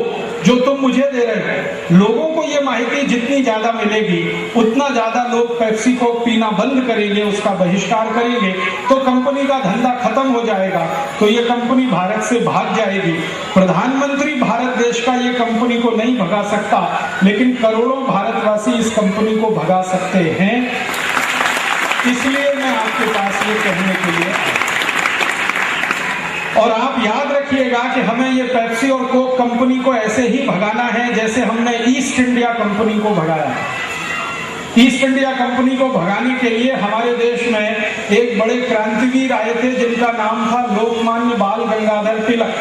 Speaker 1: जो तुम मुझे दे रहे हो। लोगों को ये माहिती जितनी ज्यादा मिलेगी उतना ज्यादा लोग पेप्सी को पीना बंद करेंगे, उसका बहिष्कार करेंगे, तो कंपनी का धंधा खत्म हो जाएगा, तो ये कंपनी भारत से भाग जाएगी। प्रधानमंत्री भारत देश का ये कंपनी को नहीं भगा सकता, लेकिन करोड़ों भारतवासी इस कंपनी को भगा सकते हैं। इसलिए मैं आपके पास ये कहने के लिए, और आप याद रखिएगा कि हमें ये पेप्सी और कोक कंपनी को ऐसे ही भगाना है जैसे हमने ईस्ट इंडिया कंपनी को भगाया है। ईस्ट इंडिया कंपनी को भगाने के लिए हमारे देश में एक बड़े क्रांतिवीर आए थे जिनका नाम था लोकमान्य बाल गंगाधर तिलक।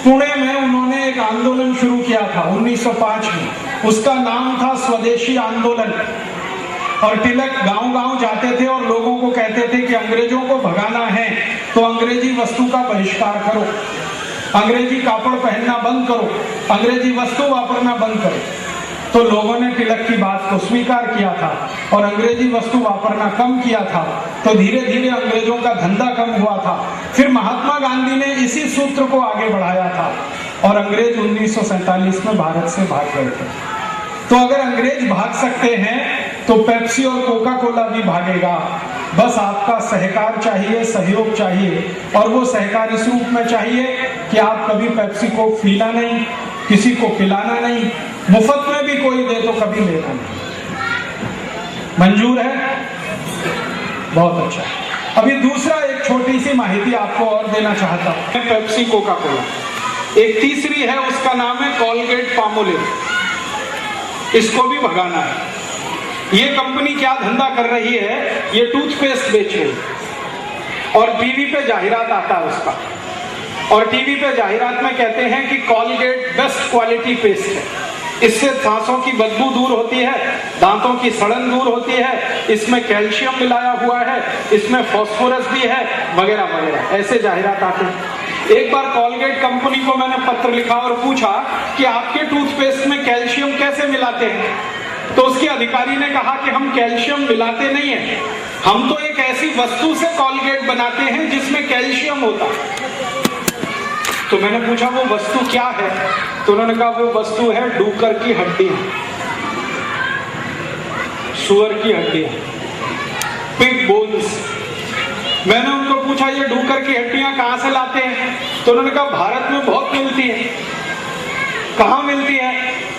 Speaker 1: पुणे में उन्होंने एक आंदोलन शुरू किया था 1905 में, उसका नाम था स्वदेशी आंदोलन। और तिलक गांव-गांव जाते थे और लोगों को कहते थे कि अंग्रेजों को भगाना है तो अंग्रेजी वस्तु का बहिष्कार करो, अंग्रेजी कापड़ पहनना बंद करो, अंग्रेजी वस्तु वापरना बंद करो। तो लोगों ने तिलक की बात को स्वीकार किया था और अंग्रेजी वस्तु वापरना कम किया था। तो धीरे धीरे अंग्रेजों का धंधा कम हुआ था। फिर महात्मा गांधी ने इसी सूत्र को आगे बढ़ाया था और अंग्रेज 1947 में भारत से भाग गए थे। तो अगर अंग्रेज भाग सकते हैं तो पेप्सी और कोका कोला भी भागेगा। बस आपका सहकार चाहिए, सहयोग चाहिए, और वो सहकार इस रूप में चाहिए कि आप कभी पेप्सी को पीना नहीं, किसी को पिलाना नहीं, मुफ्त में भी कोई दे तो कभी लेना नहीं। मंजूर है? बहुत अच्छा। अभी दूसरा एक छोटी सी माहिती आपको और देना चाहता हूं। पेप्सी कोका कोला, एक तीसरी है, उसका नाम है कोलगेट पामोलिव। इसको भी भगाना है। ये कंपनी क्या धंधा कर रही है, ये टूथपेस्ट बेच रही है और टीवी पे जाहिरात आता है उसका, और टीवी पे जाहिरात में कहते हैं कि कोलगेट बेस्ट क्वालिटी पेस्ट है, इससे सांसों की बदबू दूर होती है, दांतों की सड़न दूर होती है, इसमें कैल्शियम मिलाया हुआ है, इसमें फास्फोरस भी है, वगैरह वगैरह, ऐसे जाहिरात आते हैं। एक बार कोलगेट कंपनी को मैंने पत्र लिखा और पूछा कि आपके टूथपेस्ट में कैल्शियम कैसे मिलाते हैं? तो उसके अधिकारी ने कहा कि हम कैल्शियम मिलाते नहीं है, हम तो एक ऐसी वस्तु से कोलगेट बनाते हैं जिसमें कैल्शियम होता है। तो मैंने पूछा वो वस्तु क्या है? तो उन्होंने कहा वो वस्तु है डूकर की हड्डियां, सुअर की हड्डियां, पिग बोन्स। मैंने उनको पूछा ये डूकर की हड्डियां कहां से लाते हैं? तो उन्होंने कहा भारत में बहुत मिलती है। कहां मिलती है?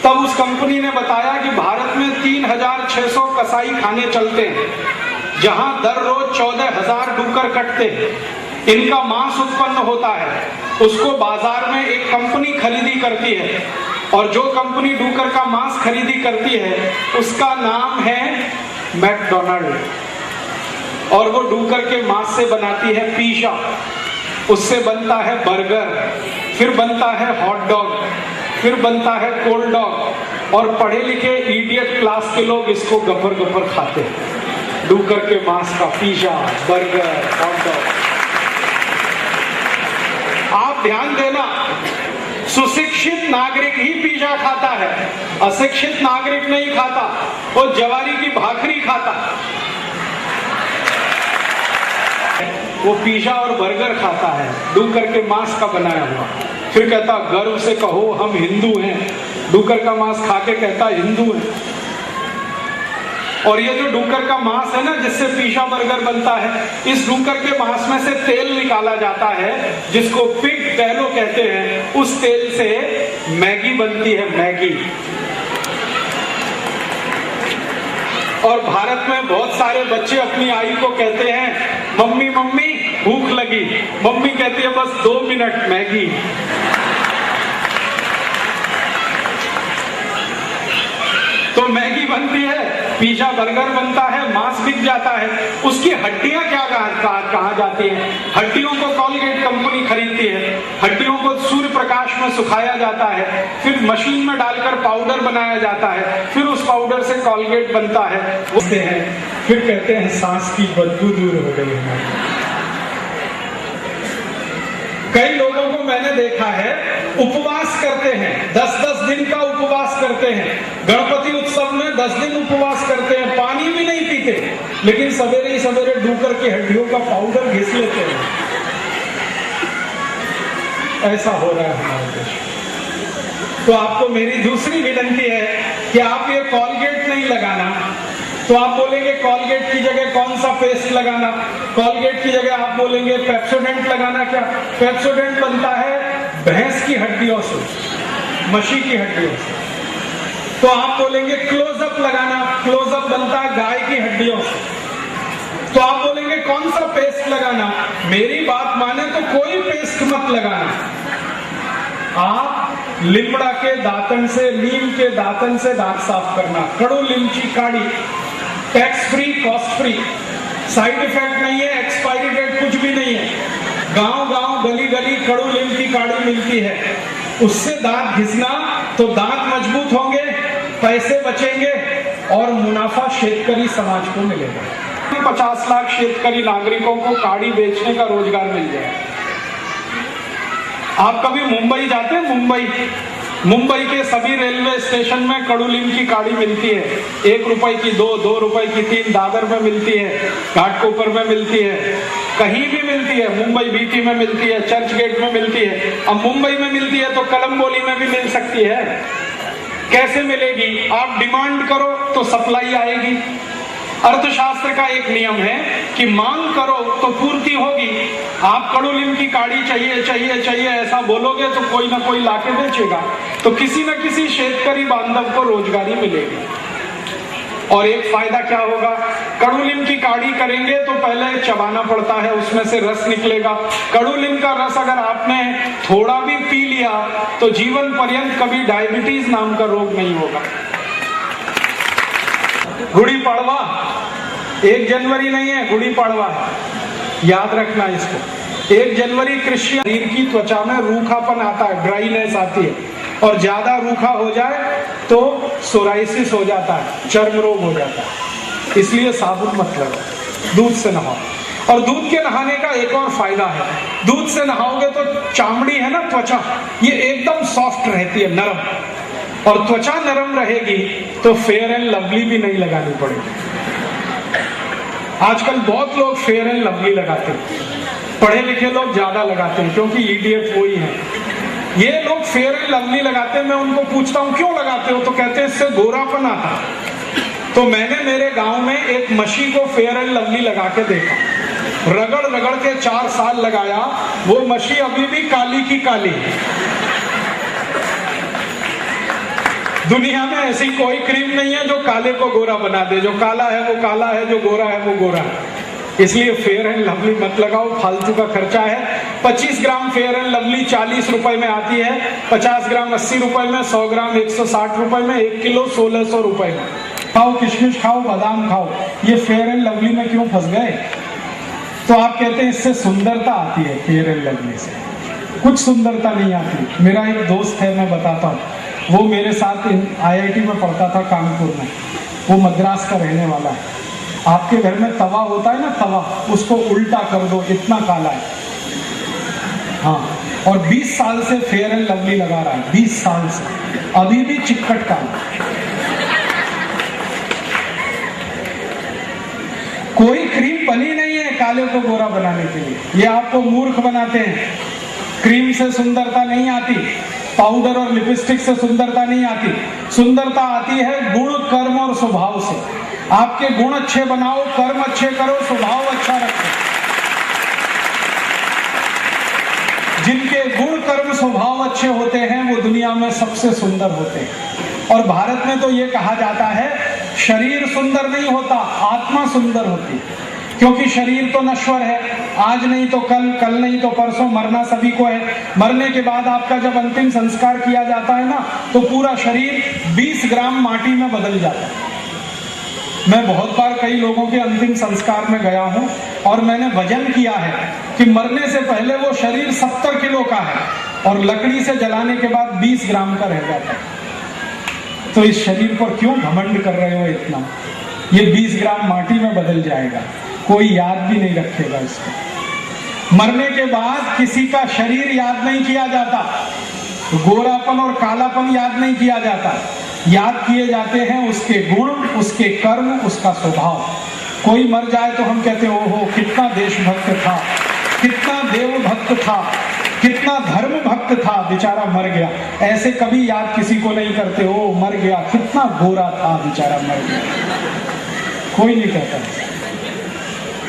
Speaker 1: तब उस कंपनी ने बताया कि भारत में 3600 कसाई खाने चलते हैं जहां दर रोज 14,000 डूकर कटते हैं। इनका मांस उत्पन्न होता है, उसको बाजार में एक कंपनी खरीदी करती है, और जो कंपनी डूकर का मांस खरीदी करती है उसका नाम है मैकडॉनल्ड, और वो डूकर के मांस से बनाती है पिज़्ज़ा, उससे बनता है बर्गर, फिर बनता है हॉट डॉग, फिर बनता है कोल्ड डॉग, और पढ़े लिखे इडियट क्लास के लोग इसको गपर गपर खाते हैं, डूकर के मांस का पिज़्ज़ा, बर्गर, हॉट डॉग। आप ध्यान देना, सुशिक्षित नागरिक ही पिज़्ज़ा खाता है, अशिक्षित नागरिक नहीं खाता, वो जवारी की भाखरी खाता, वो पिज़्ज़ा और बर्गर खाता है डूकर के मांस का बनाया हुआ। फिर कहता गर्व से कहो हम हिंदू हैं, डूकर का मांस खा के कहता हिंदू है। और ये जो डूकर का मांस है ना जिससे पिज़्ज़ा बर्गर बनता है, इस डूकर के मांस में से तेल निकाला जाता है जिसको पिग टैलो कहते हैं, उस तेल से मैगी बनती है, मैगी। और भारत में बहुत सारे बच्चे अपनी आई को कहते हैं मम्मी मम्मी भूख लगी, मम्मी कहती है बस 2 मिनट मैगी। तो मैगी बनती है, पिज़्ज़ा बर्गर बनता है, मांस बिक जाता है, उसकी हड्डियां क्या कहाँ जाती है। हड्डियों को कॉलगेट कंपनी खरीदती है, हड्डियों को सूर्य प्रकाश में सुखाया जाता है, फिर मशीन में डालकर पाउडर बनाया जाता है, फिर उस पाउडर से कॉलगेट बनता है, उससे है, फिर कहते हैं सांस की बदबू दूर हो गई है। कई लोगों को मैंने देखा है उपवास करते हैं, 10-10 दिन का उपवास करते हैं, गणपति उत्सव में 10 दिन उपवास करते हैं, पानी भी नहीं पीते, लेकिन सवेरे ही सवेरे डूकर की हड्डियों का पाउडर घिस लेते हैं। ऐसा हो रहा है हमारे देश। तो आपको मेरी दूसरी विनती है कि आप ये कॉलगेट नहीं लगाना, तो आप बोलेंगे कॉलगेट की जगह कौन सा पेस्ट लगाना, कॉलगेट की जगह आप बोलेंगे पेप्सोडेंट लगाना। क्या पेप्सोडेंट बनता है भैंस की हड्डियों से, मछली की हड्डियों से। तो आप बोलेंगे क्लोजअप लगाना, क्लोजअप बनता है गाय की हड्डियों से। तो आप बोलेंगे कौन सा पेस्ट लगाना। मेरी बात माने तो कोई पेस्ट मत लगाना, आप लिमड़ा के दातन से, नीम के दातन से दांत साफ करना। कड़ू लीम की काढ़ी tax free, cost free, side effect नहीं है, एक्सपायरी डेट कुछ भी नहीं है। गांव गांव गली गली कड़ू लीम की काढ़ी मिलती है, उससे दांत घिसना तो दांत मजबूत होंगे, पैसे बचेंगे और मुनाफा शेतकरी समाज को मिलेगा। 50 लाख शेतकरी नागरिकों को काढ़ी बेचने का रोजगार मिल जाए। आप कभी मुंबई जाते हैं? मुंबई के सभी रेलवे स्टेशन में कड़ूलीम की काढ़ी मिलती है। 1 रुपए की 2 रुपए की 3, दादर में मिलती है, घाटकोपर में मिलती है, कहीं भी मिलती है। मुंबई बीटी में मिलती है, चर्च गेट में मिलती है। अब मुंबई में मिलती है तो कलम्बोली में भी मिल सकती है। कैसे मिलेगी? आप डिमांड करो तो सप्लाई आएगी। अर्थशास्त्र का एक नियम है कि मांग करो तो पूर्ति होगी। आप कड़ूलीम की काढ़ी चाहिए चाहिए चाहिए ऐसा बोलोगे तो कोई ना कोई लाके बेचेगा, तो किसी न किसी शेतकरी बांधव को रोजगारी मिलेगी। और एक फायदा क्या होगा, कड़ूलीम की काढ़ी करेंगे तो पहले चबाना पड़ता है, उसमें से रस निकलेगा। कड़ूलीम का रस अगर आपने थोड़ा भी पी लिया तो जीवन पर्यंत कभी डायबिटीज नाम का रोग नहीं होगा। गुड़ी पड़वा 1 जनवरी नहीं है, गुड़ी पड़वा है, याद रखना इसको। 1 जनवरी कृषि शरीर की त्वचा में रूखापन आता है, ड्राइनेस आती है, और ज्यादा रूखा हो जाए तो सोराइसिस हो जाता है, चर्म रोग हो जाता है। इसलिए साबुन मत लगाओ, दूध से नहाओ। और दूध के नहाने का एक और फायदा है, दूध से नहाओगे तो चामड़ी है ना, त्वचा, ये एकदम सॉफ्ट रहती है, नरम। और त्वचा नरम रहेगी तो फेयर एंड लवली भी नहीं लगानी पड़ेगी। आजकल बहुत लोग फेयर एंड लवली लगाते हैं, पढ़े लिखे लोग ज्यादा लगाते हैं, क्योंकि ईडीएफ वही है। ये लोग फेयर एंड लवली लगाते हैं, मैं उनको पूछता हूं क्यों लगाते हो, तो कहते हैं इससे गोरापन आता है। तो मैंने मेरे गांव में एक मछली को फेयर एंड लवली लगा के देखा, रगड़ रगड़ के 4 साल लगाया, वो मछली अभी भी काली की काली। दुनिया में ऐसी कोई क्रीम नहीं है जो काले को गोरा बना दे, जो काला है वो काला है, जो गोरा है वो गोरा है। इसलिए फेयर एंड लवली मत लगाओ, फालतू का खर्चा है। 25 ग्राम फेयर एंड लवली 40 रुपए में आती है, 50 ग्राम 80 रुपए में, 100 ग्राम 160 रुपए में, 1 किलो 1600 रुपए में। खाओ, किशमिश खाओ, बादाम खाओ। ये फेयर एंड लवली में क्यों फंस गए? तो आप कहते हैं इससे सुंदरता आती है, फेयर एंड लवली से कुछ सुंदरता नहीं आती। मेरा एक दोस्त है, मैं बताता हूँ, वो मेरे साथ IIT में पढ़ता था कानपुर में, वो मद्रास का रहने वाला है। आपके घर में तवा होता है ना, तवा, उसको उल्टा कर दो, इतना काला है। हाँ, और 20 साल से फेयर एंड लवली लगा रहा है, 20 साल से, अभी भी चिक्कट काला। कोई क्रीम बनी नहीं है काले को गोरा बनाने के लिए, ये आपको मूर्ख बनाते हैं। क्रीम से सुंदरता नहीं आती, पाउडर और लिपस्टिक से सुंदरता नहीं आती। सुंदरता आती है गुण, कर्म और स्वभाव से। आपके गुण अच्छे बनाओ, कर्म अच्छे करो, स्वभाव अच्छा रखो। जिनके गुण, कर्म, स्वभाव अच्छे होते हैं वो दुनिया में सबसे सुंदर होते हैं। और भारत में तो ये कहा जाता है शरीर सुंदर नहीं होता, आत्मा सुंदर होती है। क्योंकि शरीर तो नश्वर है, आज नहीं तो कल, कल नहीं तो परसों, मरना सभी को है। मरने के बाद आपका जब अंतिम संस्कार किया जाता है ना, तो पूरा शरीर 20 ग्राम माटी में बदल जाता है। मैं बहुत बार कई लोगों के अंतिम संस्कार में गया हूं और मैंने वजन किया है कि मरने से पहले वो शरीर 70 किलो का है और लकड़ी से जलाने के बाद 20 ग्राम का रह जाता है। तो इस शरीर पर क्यों घमंड कर रहे हो इतना? ये 20 ग्राम माटी में बदल जाएगा, कोई याद भी नहीं रखेगा इसको। मरने के बाद किसी का शरीर याद नहीं किया जाता, गोरापन और कालापन याद नहीं किया जाता, याद किए जाते हैं उसके गुण, उसके कर्म, उसका स्वभाव। कोई मर जाए तो हम कहते हैं ओहो कितना देशभक्त था, कितना देवभक्त था, कितना धर्म भक्त था, बेचारा मर गया। ऐसे कभी याद किसी को नहीं करते, ओ मर गया, कितना गोरा था, बेचारा मर गया, कोई नहीं कहता।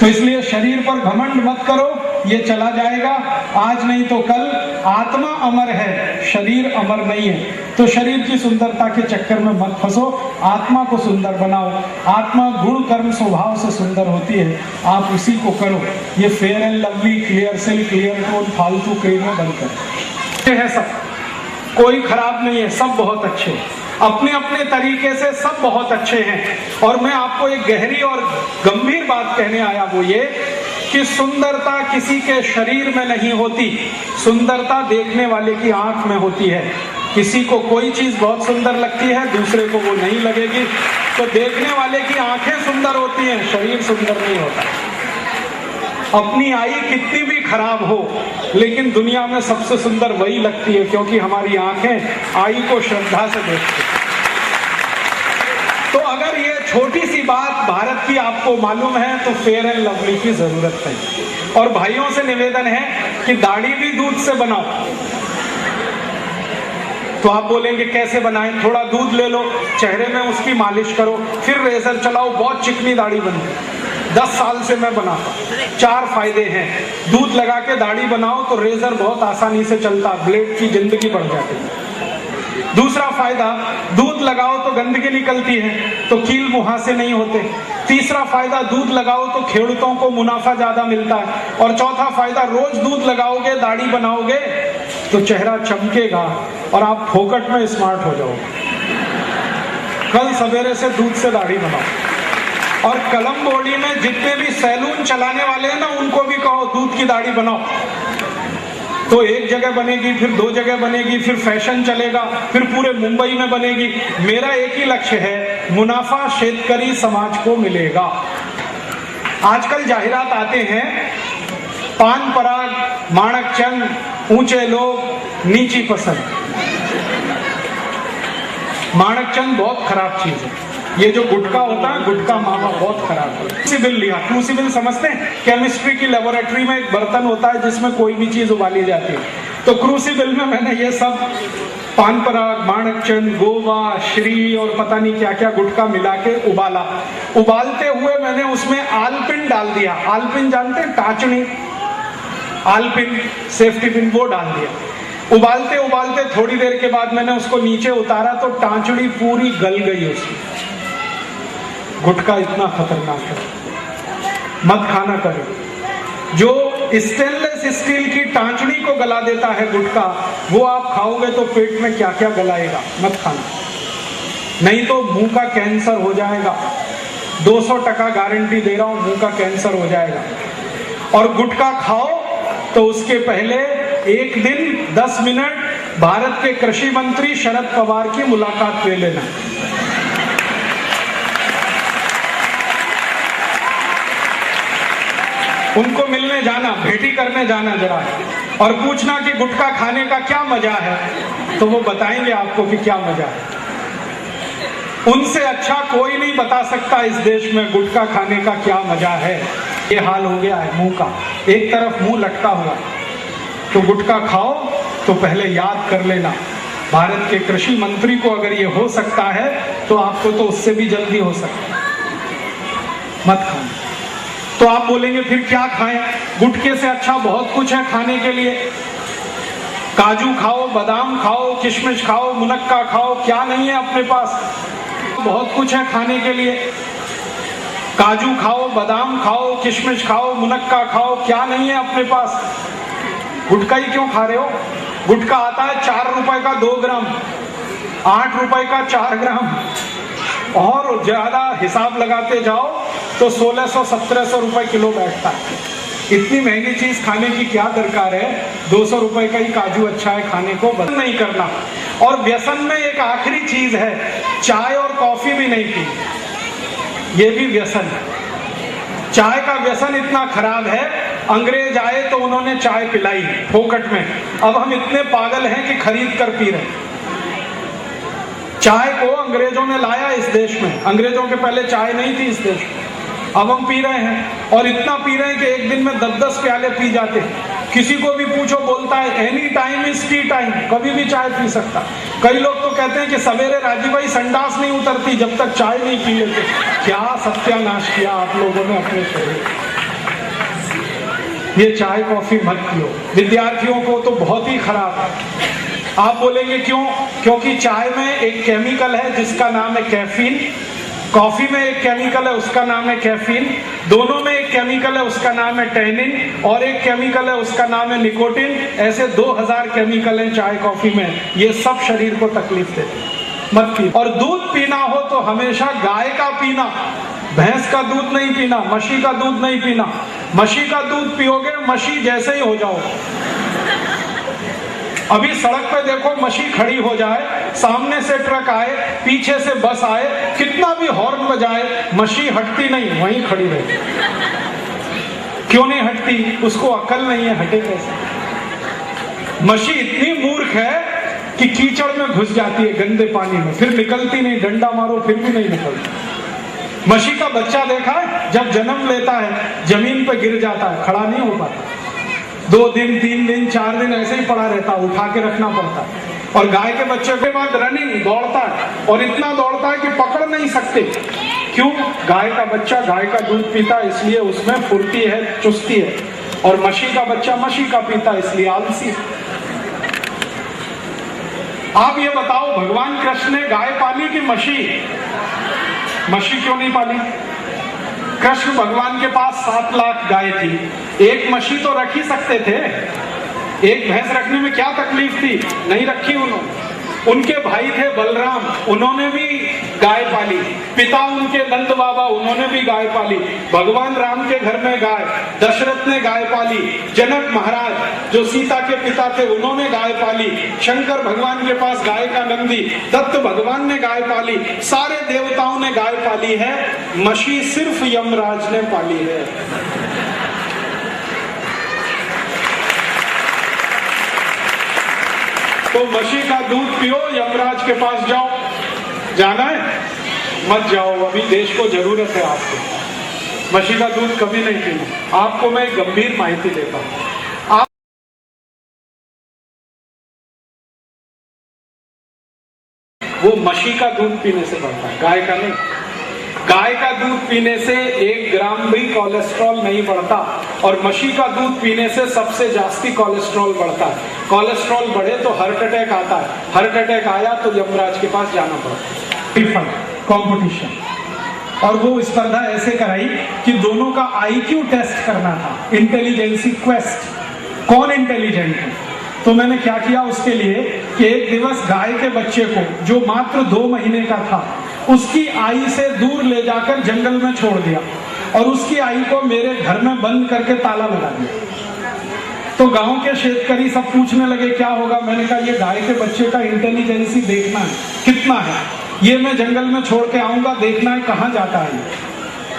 Speaker 1: तो इसलिए शरीर पर घमंड मत करो, ये चला जाएगा, आज नहीं तो कल। आत्मा अमर है, शरीर अमर नहीं है। तो शरीर की सुंदरता के चक्कर में मत फंसो, आत्मा को सुंदर बनाओ। आत्मा गुण कर्म स्वभाव से सुंदर होती है, आप उसी को करो। ये fair and lovely, clear cell, clear tone, फालतू क्रीमें बंद करो। है सब, कोई खराब नहीं है, सब बहुत अच्छे हैं, अपने अपने तरीके से सब बहुत अच्छे हैं। और मैं आपको एक गहरी और गंभीर बात कहने आया, वो ये कि सुंदरता किसी के शरीर में नहीं होती, सुंदरता देखने वाले की आंख में होती है। किसी को कोई चीज बहुत सुंदर लगती है, दूसरे को वो नहीं लगेगी। तो देखने वाले की आंखें सुंदर होती हैं, शरीर सुंदर नहीं होता। अपनी आई कितनी भी खराब हो, लेकिन दुनिया में सबसे सुंदर वही लगती है, क्योंकि हमारी आंखें आई को श्रद्धा से देखती हैं। तो अगर ये छोटी सी बात भारत की आपको मालूम है तो फेयर एंड लवली की जरूरत है। और भाइयों से निवेदन है कि दाढ़ी भी दूध से बनाओ। तो आप बोलेंगे कैसे बनाएं? थोड़ा दूध ले लो, चेहरे में उसकी मालिश करो, फिर रेजर चलाओ, बहुत चिकनी दाढ़ी बनती। 10 साल से मैं बनाता। 4 फायदे हैं। दूध लगा के दाढ़ी बनाओ तो रेजर बहुत आसानी से चलता, ब्लेड की जिंदगी बढ़ जाती है। दूसरा फायदा, दूध लगाओ तो गंदगी निकलती है, तो कील मुहासे नहीं होते। तीसरा फायदा, दूध लगाओ तो खेड़ूतों को मुनाफा ज्यादा मिलता है। और चौथा फायदा, रोज दूध लगाओगे, दाढ़ी बनाओगे तो चेहरा चमकेगा और आप फोकट में स्मार्ट हो जाओगे। कल सवेरे से दूध से दाढ़ी बनाओ। और कलम बोर्डी में जितने भी सैलून चलाने वाले हैं ना, उनको भी कहो दूध की दाढ़ी बनाओ। तो एक जगह बनेगी, फिर 2 जगह बनेगी, फिर फैशन चलेगा, फिर पूरे मुंबई में बनेगी। मेरा एक ही लक्ष्य है, मुनाफा शेतकरी समाज को मिलेगा। आजकल जाहिरात आते हैं, पान पराग, माणक चंद, ऊंचे लोग, नीची पसंद। माणक चंद बहुत खराब चीज है। ये जो गुटखा होता है, गुटखा मावा बहुत खराब है। क्रूसिबल लिया, क्रूसिबल समझते हैं? केमिस्ट्री की लेबोरेटरी में एक बर्तन होता है जिसमें कोई भी चीज उबाली जाती है। तो क्रूसिबल में मैंने ये सब पान पराग, माणक चंद, गोवा, श्री और पता नहीं क्या क्या गुटखा मिला के उबाला। उबालते हुए मैंने उसमें आलपिन डाल दिया। आलपिन जानते हैं? टाचनी, आलपिन सेफ्टी पिन, वो डाल दिया। उबालते उबालते थोड़ी देर के बाद मैंने उसको नीचे उतारा तो टांचड़ी पूरी गल गई उसकी। गुटखा इतना खतरनाक है, मत खाना करें। जो स्टेनलेस स्टील की टांचड़ी को गला देता है गुटखा, वो आप खाओगे तो पेट में क्या क्या गलाएगा, मत खाना, नहीं तो मुंह का कैंसर हो जाएगा। 200% गारंटी दे रहा हूं, मुंह का कैंसर हो जाएगा। और गुटखा खाओ तो उसके पहले एक दिन 10 मिनट भारत के कृषि मंत्री शरद पवार की मुलाकात ले लेना। उनको मिलने जाना, भेंटी करने जाना जरा, और पूछना कि गुटखा खाने का क्या मजा है, तो वो बताएंगे आपको कि क्या मजा है। उनसे अच्छा कोई नहीं बता सकता इस देश में गुटखा खाने का क्या मजा है। ये हाल हो गया है मुंह का, एक तरफ मुंह लटका हुआ। तो गुटखा खाओ तो पहले याद कर लेना, भारत के कृषि मंत्री को अगर ये हो सकता है तो आपको तो उससे भी जल्दी हो सकता है। मत खाओ। तो आप बोलेंगे फिर क्या खाएं? गुटखे से अच्छा बहुत कुछ है खाने के लिए। काजू खाओ, बादाम खाओ, किशमिश खाओ, मुनक्का खाओ, क्या नहीं है अपने पास? बहुत कुछ है खाने के लिए। काजू खाओ, बादाम खाओ, किशमिश खाओ, मुनक्का खाओ, क्या नहीं है अपने पास? गुटखा ही क्यों खा रहे हो? गुटखा आता है 4 रुपए का 2 ग्राम, 8 रुपए का 4 ग्राम। और ज्यादा हिसाब लगाते जाओ तो 1600-1700 रुपए किलो बैठता है। इतनी महंगी चीज खाने की क्या दरकार है? 200 रुपए का ही काजू अच्छा है खाने को, बंद नहीं करना। और व्यसन में एक आखिरी चीज है, चाय और कॉफी भी नहीं पी, ये भी व्यसन है। चाय का व्यसन इतना खराब है, अंग्रेज आए तो उन्होंने चाय पिलाई फोकट में, अब हम इतने पागल हैं कि खरीद कर पी रहे। चाय को अंग्रेजों ने लाया इस देश में, अंग्रेजों के पहले चाय नहीं थी इस देश में, अब हम पी रहे हैं और इतना पी रहे हैं कि एक दिन में 10-10 प्याले पी जाते हैं। किसी को भी पूछो बोलता है any time is T time, कभी भी चाय पी सकता। कई लोग तो कहते हैं कि सवेरे राजीव भाई संडास नहीं उतरती जब तक चाय नहीं पी लेते। क्या सत्यानाश किया आप लोगों ने अपने शरीर। ये चाय कॉफी मत पियो, विद्यार्थियों को तो बहुत ही खराब है। आप बोलेंगे क्यों? क्योंकि चाय में एक केमिकल है जिसका नाम है कैफीन, कॉफी में एक केमिकल है उसका नाम है कैफीन, दोनों में एक केमिकल है उसका नाम है टैनिन, और एक केमिकल है उसका नाम है निकोटिन। ऐसे 2000 केमिकल हैं चाय कॉफी में, ये सब शरीर को तकलीफ देते, मत पी। और दूध पीना हो तो हमेशा गाय का पीना, भैंस का दूध नहीं पीना, मशी का दूध नहीं पीना। मशी का दूध पियोगे मशी जैसे ही हो जाओ। अभी सड़क पे देखो मशी खड़ी हो जाए, सामने से ट्रक आए, पीछे से बस आए, कितना भी हॉर्न बजाए मशी हटती नहीं, वहीं खड़ी रहती। क्यों नहीं हटती? उसको अकल नहीं है, हटे कैसे? मशी इतनी मूर्ख है कि कीचड़ में घुस जाती है गंदे पानी में, फिर निकलती नहीं, डंडा मारो फिर भी नहीं निकलती। मशी का बच्चा देखा है, जब जन्म लेता है जमीन पे गिर जाता है, खड़ा नहीं हो पाता, 2 दिन 3 दिन 4 दिन ऐसे ही पड़ा रहता, उठा के रखना पड़ता है। और गाय के बच्चे के बाद रनिंग दौड़ता है, और इतना दौड़ता है कि पकड़ नहीं सकते। क्यों? गाय का बच्चा गाय का दूध पीता इसलिए उसमें फुर्ती है, चुस्ती है, और मशी का बच्चा मशी का पीता इसलिए आलसी है। आप ये बताओ, भगवान कृष्ण ने गाय पाली कि मशी? मशी क्यों नहीं पाली? कृष्ण भगवान के पास 7 लाख गाय थी, एक मशी तो रख ही सकते थे। एक भैंस रखने में क्या तकलीफ थी? नहीं रखी उन्होंने। उनके भाई थे बलराम, उन्होंने भी गाय पाली। पिता उनके नंद बाबा, उन्होंने भी गाय पाली। भगवान राम के घर में गाय, दशरथ ने गाय पाली। जनक महाराज जो सीता के पिता थे उन्होंने गाय पाली। शंकर भगवान के पास गाय का नंदी, दत्त भगवान ने गाय पाली। सारे देवताओं ने गाय पाली है, मशी सिर्फ यमराज ने पाली है। तो मशी का दूध पियो, यमराज के पास जाओ। जाना है? मत जाओ, अभी देश को जरूरत है आपको। मशी का दूध कभी नहीं पीना। आपको मैं गंभीर माहिती देता हूं। आप वो मशी का दूध पीने से बढ़ता है, गाय का नहीं। गाय का दूध पीने से 1 ग्राम भी कोलेस्ट्रॉल नहीं बढ़ता, और मशी का दूध पीने से सबसे जास्ती कोलेस्ट्रॉल बढ़ता है। कोलेस्ट्रॉल बढ़े तो हार्ट अटैक आता है, हार्ट अटैक आया तो यमराज के पास जाना पड़ता है। कंपटीशन, और वो स्पर्धा ऐसे कराई कि दोनों का IQ टेस्ट करना था, इंटेलिजेंसी क्वेस्ट, कौन इंटेलिजेंट है। तो मैंने क्या किया उसके लिए कि एक दिवस गाय के बच्चे को, जो मात्र 2 महीने का था, उसकी आई से दूर ले जाकर जंगल में छोड़ दिया, और उसकी आई को मेरे घर में बंद करके ताला लगा दिया। तो गांव के शेतकरी सब पूछने लगे क्या होगा। मैंने कहा ये गाय के बच्चे का इंटेलिजेंसी देखना है कितना है, ये मैं जंगल में छोड़ के आऊंगा, देखना है कहाँ जाता है।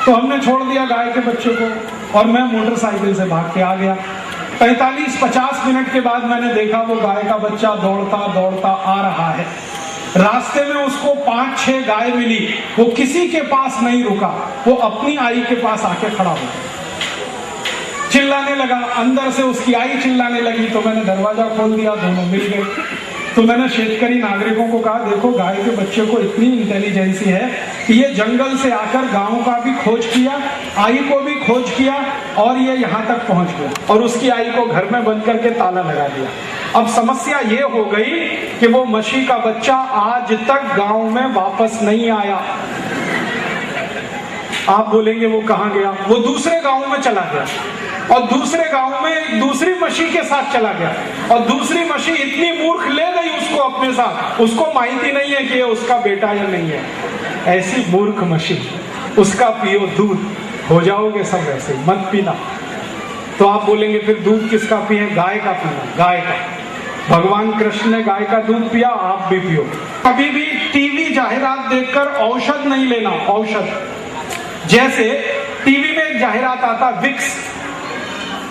Speaker 1: तो हमने छोड़ दिया गाय के बच्चे को, और मैं मोटरसाइकिल से भाग के आ गया। 45-50 मिनट के बाद मैंने देखा वो गाय का बच्चा दौड़ता दौड़ता आ रहा है। रास्ते में उसको 5-6 गाय मिली, वो किसी के पास नहीं रुका, वो अपनी आई के पास आके खड़ा हो गया, चिल्लाने लगा। अंदर से उसकी आई चिल्लाने लगी, तो मैंने दरवाजा खोल दिया, दोनों मिल गए। तो मैंने शेतकरी नागरिकों को कहा, देखो गाय के बच्चे को इतनी इंटेलिजेंसी है कि ये जंगल से आकर गांव का भी खोज किया, आई को भी खोज किया, और ये यहाँ तक पहुंच गया, और उसकी आई को घर में बंद करके ताला लगा दिया। अब समस्या ये हो गई कि वो मशी का बच्चा आज तक गांव में वापस नहीं आया। आप बोलेंगे वो कहाँ गया? वो दूसरे गांव में चला गया, और दूसरे गांव में एक दूसरी मशी के साथ चला गया, और दूसरी मशी इतनी मूर्ख ले गई उसको अपने साथ, उसको माहिती नहीं है कि ये उसका बेटा या नहीं है। ऐसी मूर्ख मशीन, उसका पियो दूध, हो जाओगे सब वैसे ही, मत पीना। तो आप बोलेंगे फिर दूध किसका पिए? गाय का पीना, गाय का। भगवान कृष्ण ने गाय का दूध पिया, आप भी पियो। कभी भी टीवी जाहिरात देखकर औषध नहीं लेना, औषध। जैसे टीवी में एक जाहिरात आता विक्स,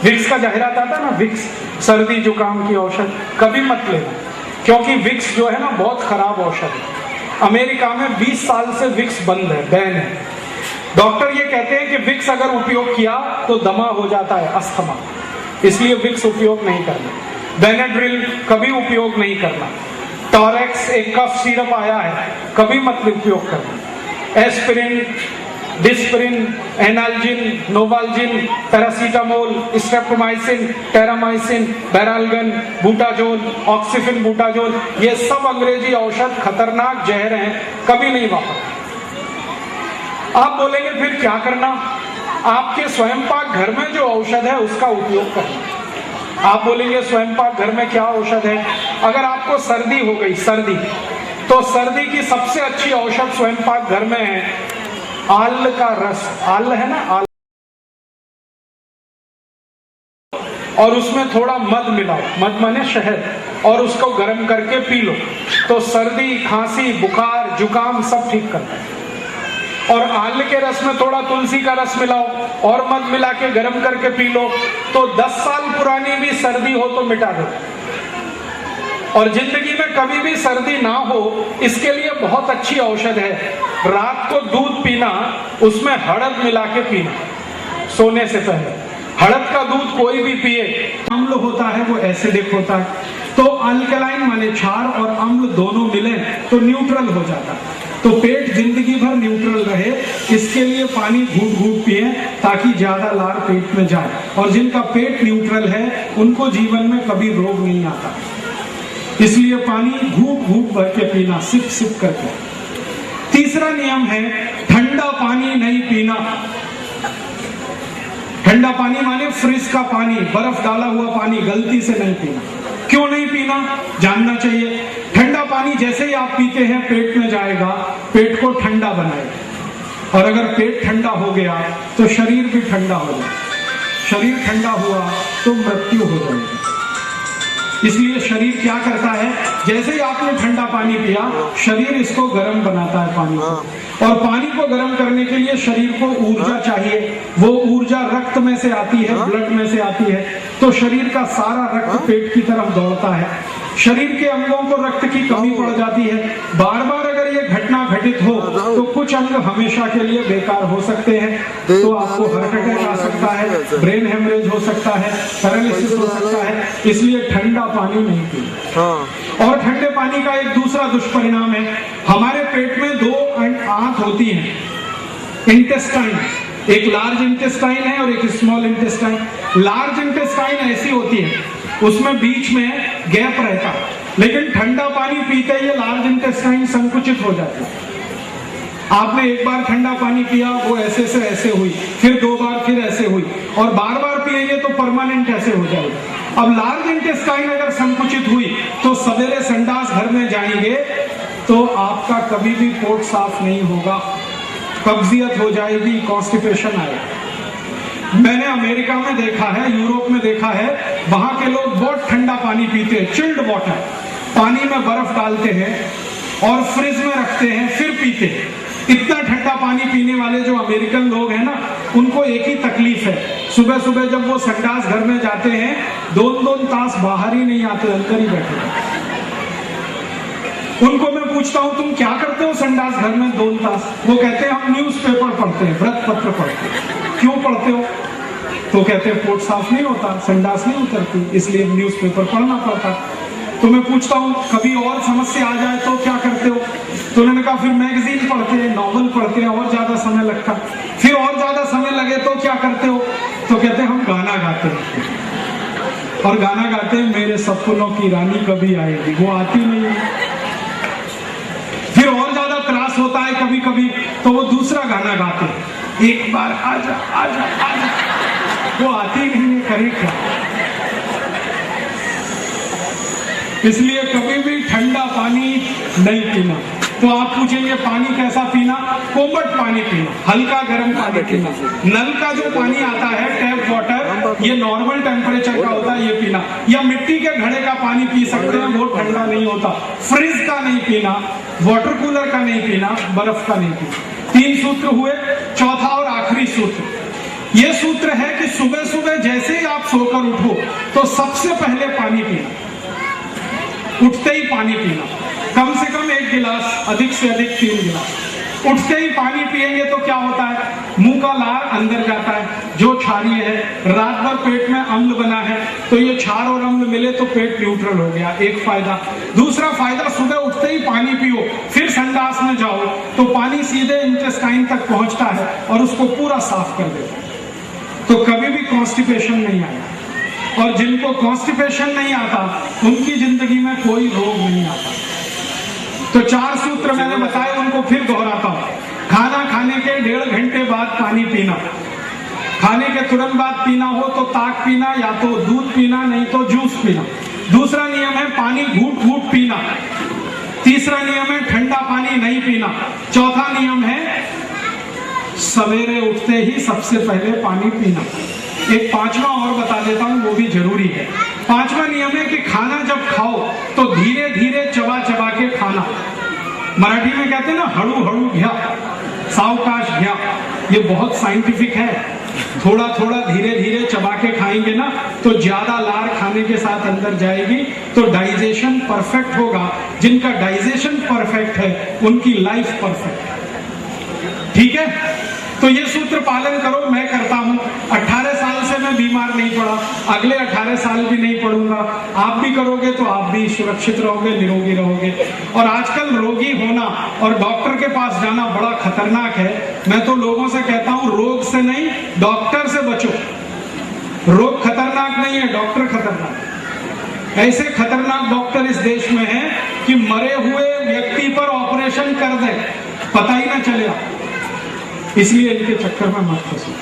Speaker 1: विक्स का जाहिरात आता ना, विक्स सर्दी जुकाम की औषध, कभी मत लेना, क्योंकि विक्स जो है ना बहुत खराब औषध है। अमेरिका में 20 साल से विक्स बंद है, बैन है। डॉक्टर ये कहते हैं कि विक्स अगर उपयोग किया तो दमा हो जाता है, अस्थमा, इसलिए विक्स उपयोग नहीं करना। बेनेड्रिल कभी उपयोग नहीं करना। टॉरेक्स एक कफ सिरप आया है, कभी मत उपयोग करना। Aspirin, disprin, analgin, novalgin, paracetamol, streptomycin, terramycin, baralgan, butazol, oxyphen butazol, ये सब अंग्रेजी औषध खतरनाक जहर हैं, कभी नहीं वापरना। आप बोलेंगे फिर क्या करना? आपके स्वयं पाक घर में जो औषध है उसका उपयोग करना। आप बोलेंगे स्वयं पाक घर में क्या औषध है? अगर आपको सर्दी हो गई, सर्दी, तो सर्दी की सबसे अच्छी औषध स्वयं पाक घर में है आल का रस। आल है ना, आल, और उसमें थोड़ा मध मिलाओ, मध माने शहद, और उसको गर्म करके पी लो, तो सर्दी, खांसी, बुखार, जुकाम सब ठीक करता है। और आल के रस में थोड़ा तुलसी का रस मिलाओ और मध मिला के गर्म करके पी लो, तो 10 साल पुरानी भी सर्दी हो तो मिटा दो। और जिंदगी में कभी भी सर्दी ना हो, इसके लिए बहुत अच्छी औषध है। रात को दूध पीना, उसमें हड़द मिला के पीना सोने से पहले। हड़द का दूध कोई भी पिए, अम्ल होता है वो एसिडिक होता है, तो अल्कलाइन माने क्षार और अम्ल दोनों मिले तो न्यूट्रल हो जाता है। तो पेट जिंदगी भर न्यूट्रल रहे, इसके लिए पानी घूट घूट पिए ताकि ज्यादा लार पेट में जाए। और जिनका पेट न्यूट्रल है उनको जीवन में कभी रोग नहीं आता, इसलिए पानी घूट घूट भर के पीना, सिप सिप करके। तीसरा नियम है ठंडा पानी नहीं पीना। ठंडा पानी माने फ्रिज का पानी, बर्फ डाला हुआ पानी गलती से नहीं पीना। क्यों नहीं पीना जानना चाहिए। ठंडा पानी जैसे ही आप पीते हैं पेट में जाएगा, पेट को ठंडा बनाएगा, और अगर पेट ठंडा हो गया तो शरीर भी ठंडा हो जाए। शरीर ठंडा हुआ तो मृत्यु हो जाएगी। इसलिए शरीर क्या करता है, जैसे ही आपने ठंडा पानी पिया, शरीर इसको गर्म बनाता है पानी को। और पानी को गर्म करने के लिए शरीर को ऊर्जा चाहिए। वो ऊर्जा रक्त में से आती है, ब्लड में से आती है, तो शरीर का सारा रक्त पेट की तरफ दौड़ता है। शरीर के अंगों को रक्त की कमी पड़ जाती है। बार बार अगर ये घटना घटित हो तो कुछ अंग हमेशा के लिए बेकार हो सकते हैं। तो आपको हार्ट अटैक आ सकता है, ब्रेन हेमरेज हो सकता है, पैरालिसिस हो सकता है। इसलिए ठंडा पानी नहीं पीना। और ठंडे पानी का एक दूसरा दुष्परिणाम है, हमारे पेट में 2 आंत होती हैं, इंटेस्टाइन, एक लार्ज इंटेस्टाइन है और एक स्मॉल इंटेस्टाइन। लार्ज इंटेस्टाइन ऐसी होती है, उसमें बीच में गैप रहता है, लेकिन ठंडा पानी पीते ही लार्ज इंटेस्टाइन संकुचित हो जाती है। आपने एक बार ठंडा पानी पिया, वो ऐसे से ऐसे हुई, फिर 2 बार फिर ऐसे हुई, और बार बार पिएंगे तो परमानेंट ऐसे हो जाएगी। अब लार्ज इंटेस्टाइन अगर संकुचित हुई तो सवेरे संडास घर में जाएंगे तो आपका कभी भी पोट साफ नहीं होगा, कब्जियत हो जाएगी, कॉन्स्टिपेशन आएगा। मैंने अमेरिका में देखा है, यूरोप में देखा है, वहां के लोग बहुत ठंडा पानी पीते हैं, चिल्ड वाटर, पानी में बर्फ डालते हैं और फ्रिज में रखते हैं फिर पीते हैं। इतना ठंडा पानी पीने वाले जो अमेरिकन लोग हैं ना, उनको एक ही तकलीफ है, सुबह सुबह जब वो संडास घर में जाते हैं 2-2 तास बाहर ही नहीं आते, अंदर ही बैठे। उनको मैं पूछता हूं तुम क्या करते हो संडास घर में 2 तास? वो कहते हैं हम न्यूज़पेपर पढ़ते हैं, व्रत पत्र पढ़ते हैं। क्यों पढ़ते हो? तो कहते हैं पोट साफ नहीं होता, संडास नहीं उतरती, इसलिए न्यूज़पेपर पढ़ना पड़ता। तो मैं पूछता हूँ कभी और समस्या आ जाए तो क्या करते हो? तो उन्होंने कहा फिर मैगजीन पढ़ते हैं, नॉवल पढ़ते हैं, और ज्यादा समय लगता। फिर और ज्यादा समय लगे तो क्या करते हो? तो कहते हैं हम गाना गाते हैं, और गाना गाते हैं मेरे सपनों की रानी कभी आएगी, वो आती नहीं है। फिर और ज्यादा त्रास होता है कभी कभी, तो वो दूसरा गाना गाते हैं, एक बार आजा आजा आजा, वो आती नहीं है, करे क्या? इसलिए कभी भी ठंडा पानी नहीं पीना। तो आप पूछेंगे पानी कैसा पीना, कोमट पानी पीना, हल्का गर्म पानी पीना। नल का जो पानी आता है टैप वाटर, ये नॉर्मल टेम्परेचर का होता है, ये पीना। या मिट्टी के घड़े का पानी पी सकते हैं, वो ठंडा नहीं होता। फ्रिज का नहीं पीना, वाटर कूलर का नहीं पीना, बर्फ का नहीं पीना। 3 सूत्र हुए। चौथा और आखिरी सूत्र, ये सूत्र है कि सुबह सुबह जैसे ही आप सोकर उठो तो सबसे पहले पानी पीना। उठते ही पानी पीना, कम से कम 1 गिलास, अधिक से अधिक 3 गिलास। उठते ही पानी पिएंगे तो क्या होता है, मुंह का लार अंदर जाता है, जो क्षारीय है। रात भर पेट में अम्ल बना है, तो ये क्षार और अम्ल मिले तो पेट न्यूट्रल हो गया, एक फायदा। दूसरा फायदा, सुबह उठते ही पानी पियो, फिर संडास में जाओ तो पानी सीधे इंटेस्टाइन तक पहुंचता है और उसको पूरा साफ कर देता है, तो कभी भी कॉन्स्टिपेशन नहीं आया। और जिनको कॉन्स्टिपेशन नहीं आता उनकी जिंदगी में कोई रोग नहीं आता। तो 4 सूत्र मैंने बताए, उनको फिर दोहराता हूं। खाना खाने के 1.5 घंटे बाद पानी पीना, खाने के तुरंत बाद पीना हो तो ताक पीना, या तो दूध पीना, नहीं तो जूस पीना। दूसरा नियम है पानी घूट घूट पीना। तीसरा नियम है ठंडा पानी नहीं पीना। चौथा नियम है सवेरे उठते ही सबसे पहले पानी पीना। एक 5वां और बता देता हूं, वो भी जरूरी है। 5वां नियम है कि खाना जब खाओ तो धीरे धीरे चबा चबा के खाना। मराठी में कहते हैं ना, हड़ू हड़ू घ्या, सावकाश घ्या। ये बहुत साइंटिफिक है। थोड़ा थोड़ा धीरे धीरे चबा के खाएंगे ना तो ज्यादा लार खाने के साथ अंदर जाएगी, तो डाइजेशन परफेक्ट होगा। जिनका डाइजेशन परफेक्ट है उनकी लाइफ परफेक्ट है। ठीक है, तो ये सूत्र पालन करो। मैं करता हूं, 18 साल से मैं बीमार नहीं पड़ा, अगले 18 साल भी नहीं पड़ूंगा। आप भी करोगे तो आप भी सुरक्षित रहोगे, निरोगी रहोगे। और आजकल रोगी होना और डॉक्टर के पास जाना बड़ा खतरनाक है। मैं तो लोगों से कहता हूं, रोग से नहीं डॉक्टर से बचो। रोग खतरनाक नहीं है, डॉक्टर खतरनाक। ऐसे खतरनाक डॉक्टर इस देश में हैं कि मरे हुए व्यक्ति पर ऑपरेशन कर दे, पता ही ना चलेगा। इसलिए इनके चक्कर में मत फंसो।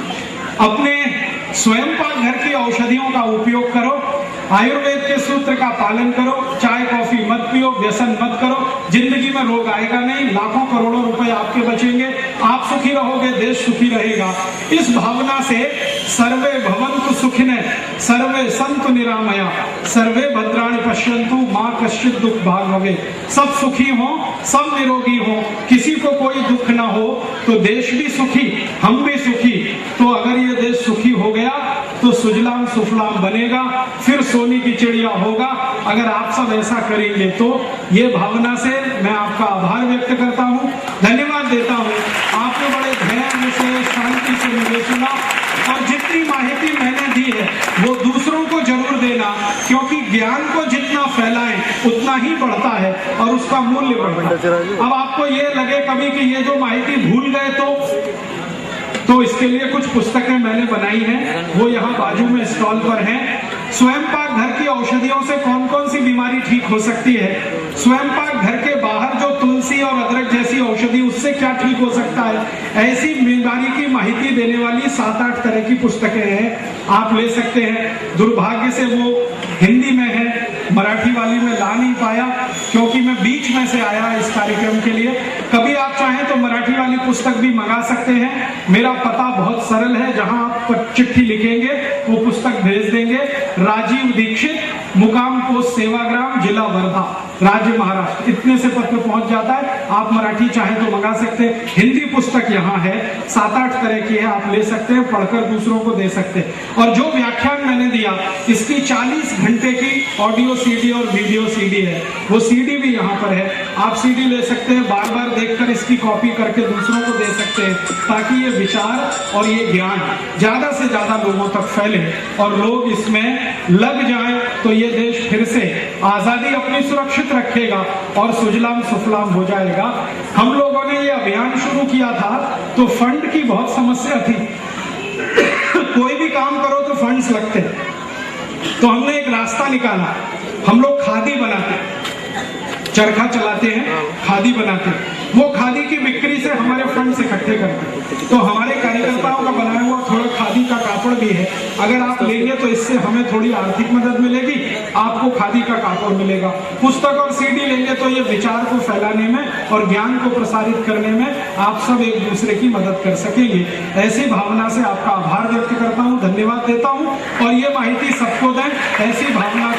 Speaker 1: अपने स्वयं पाक घर की औषधियों का उपयोग करो, आयुर्वेद के सूत्र का पालन करो, चाय कॉफी मत पियो, व्यसन मत करो। जिंदगी में रोग आएगा नहीं, लाखों करोड़ों रुपए आपके बचेंगे, आप सुखी रहोगे, देश सुखी रहेगा। इस भावना से सर्वे भवन्तु सुखिनः, सर्वे सन्तु निरामया, सर्वे भद्राणि पश्यन्तु, मां कश्चित् दुख भाग भवेत्। सब सुखी हो, सब निरोगी हो, किसी को कोई दुख ना हो, तो देश भी सुखी, हम भी सुखी। तो अगर ये देश सुखी हो गया तो सुजलाम सुफलाम बनेगा, फिर सोने की चिड़िया होगा। अगर आप सब ऐसा करेंगे तो ये भावना से मैं आपका आभार व्यक्त करता हूँ, धन्यवाद देता हूँ। आपने बड़े धैर्य से, शांति से मुझे सुना, और जितनी माहिती मैंने दी है वो दूसरों को जरूर देना, क्योंकि ज्ञान को जितना फैलाएं उतना ही बढ़ता है और उसका मूल्य बढ़ता है। अब आपको ये लगे कभी कि ये जो माहिती भूल गए तो इसके लिए कुछ पुस्तकें मैंने बनाई हैं, वो यहाँ बाजू में स्टॉल पर हैं। स्वयं पाक घर की औषधियों से कौन कौन सी बीमारी ठीक हो सकती है, स्वयं पाक घर के बाहर जो तुलसी और अदरक जैसी औषधि, उससे क्या ठीक हो सकता है, ऐसी बीमारी की माहिती देने वाली 7-8 तरह की पुस्तकें हैं, आप ले सकते हैं। दुर्भाग्य से वो हिंदी में है, मराठी वाली में ला नहीं पाया क्योंकि मैं बीच में से आया इस कार्यक्रम के लिए। कभी आप चाहें तो मराठी वाली पुस्तक भी मंगा सकते हैं। मेरा पता बहुत सरल है, जहां आप चिट्ठी लिखेंगे वो पुस्तक भेज देंगे। राजीव दीक्षित, मुकाम पोस्ट सेवाग्राम, जिला वर्धा, राज्य महाराष्ट्र, इतने से पत्र पहुंच जाता है। आप मराठी चाहें तो मंगा सकते हैं। हिंदी पुस्तक यहाँ है, 7-8 तरह की है, आप ले सकते हैं, पढ़कर दूसरों को दे सकते हैं। और जो व्याख्यान मैंने दिया, इसकी 40 घंटे की ऑडियो सीडी और वीडियो सीडी है, वो सीडी भी यहाँ पर है, आप सीडी ले सकते हैं, बार बार देखकर इसकी कॉपी करके दूसरों को दे सकते हैं, ताकि ये विचार और ये ज्ञान ज्यादा से ज्यादा लोगों तक फैले और लोग इसमें लग जाएं, तो ये देश फिर से आजादी अपनी सुरक्षित रखेगा और सुजलाम सुफलाम हो जाएगा। हम लोगों ने ये अभियान शुरू किया था तो फंड की बहुत समस्या थी। कोई भी काम करो तो फंड्स लगते, तो हमने एक रास्ता निकाला। हम लोग खादी बनाते, चरखा चलाते हैं, खादी बनाते हैं, वो खादी की बिक्री से हमारे फंड्स इकट्ठे करते हैं। तो हमारे कार्यकर्ताओं का बनाया हुआ थोड़ा खादी का कापड़ भी है, अगर आप लेंगे तो इससे हमें थोड़ी आर्थिक मदद मिलेगी, आपको खादी का कापड़ मिलेगा। पुस्तक और सीडी लेंगे तो ये विचार को फैलाने में और ज्ञान को प्रसारित करने में आप सब एक दूसरे की मदद कर सकेंगे। ऐसी भावना से आपका आभार व्यक्त करता हूँ, धन्यवाद देता हूँ। और ये माहिती सबको दें, ऐसी भावना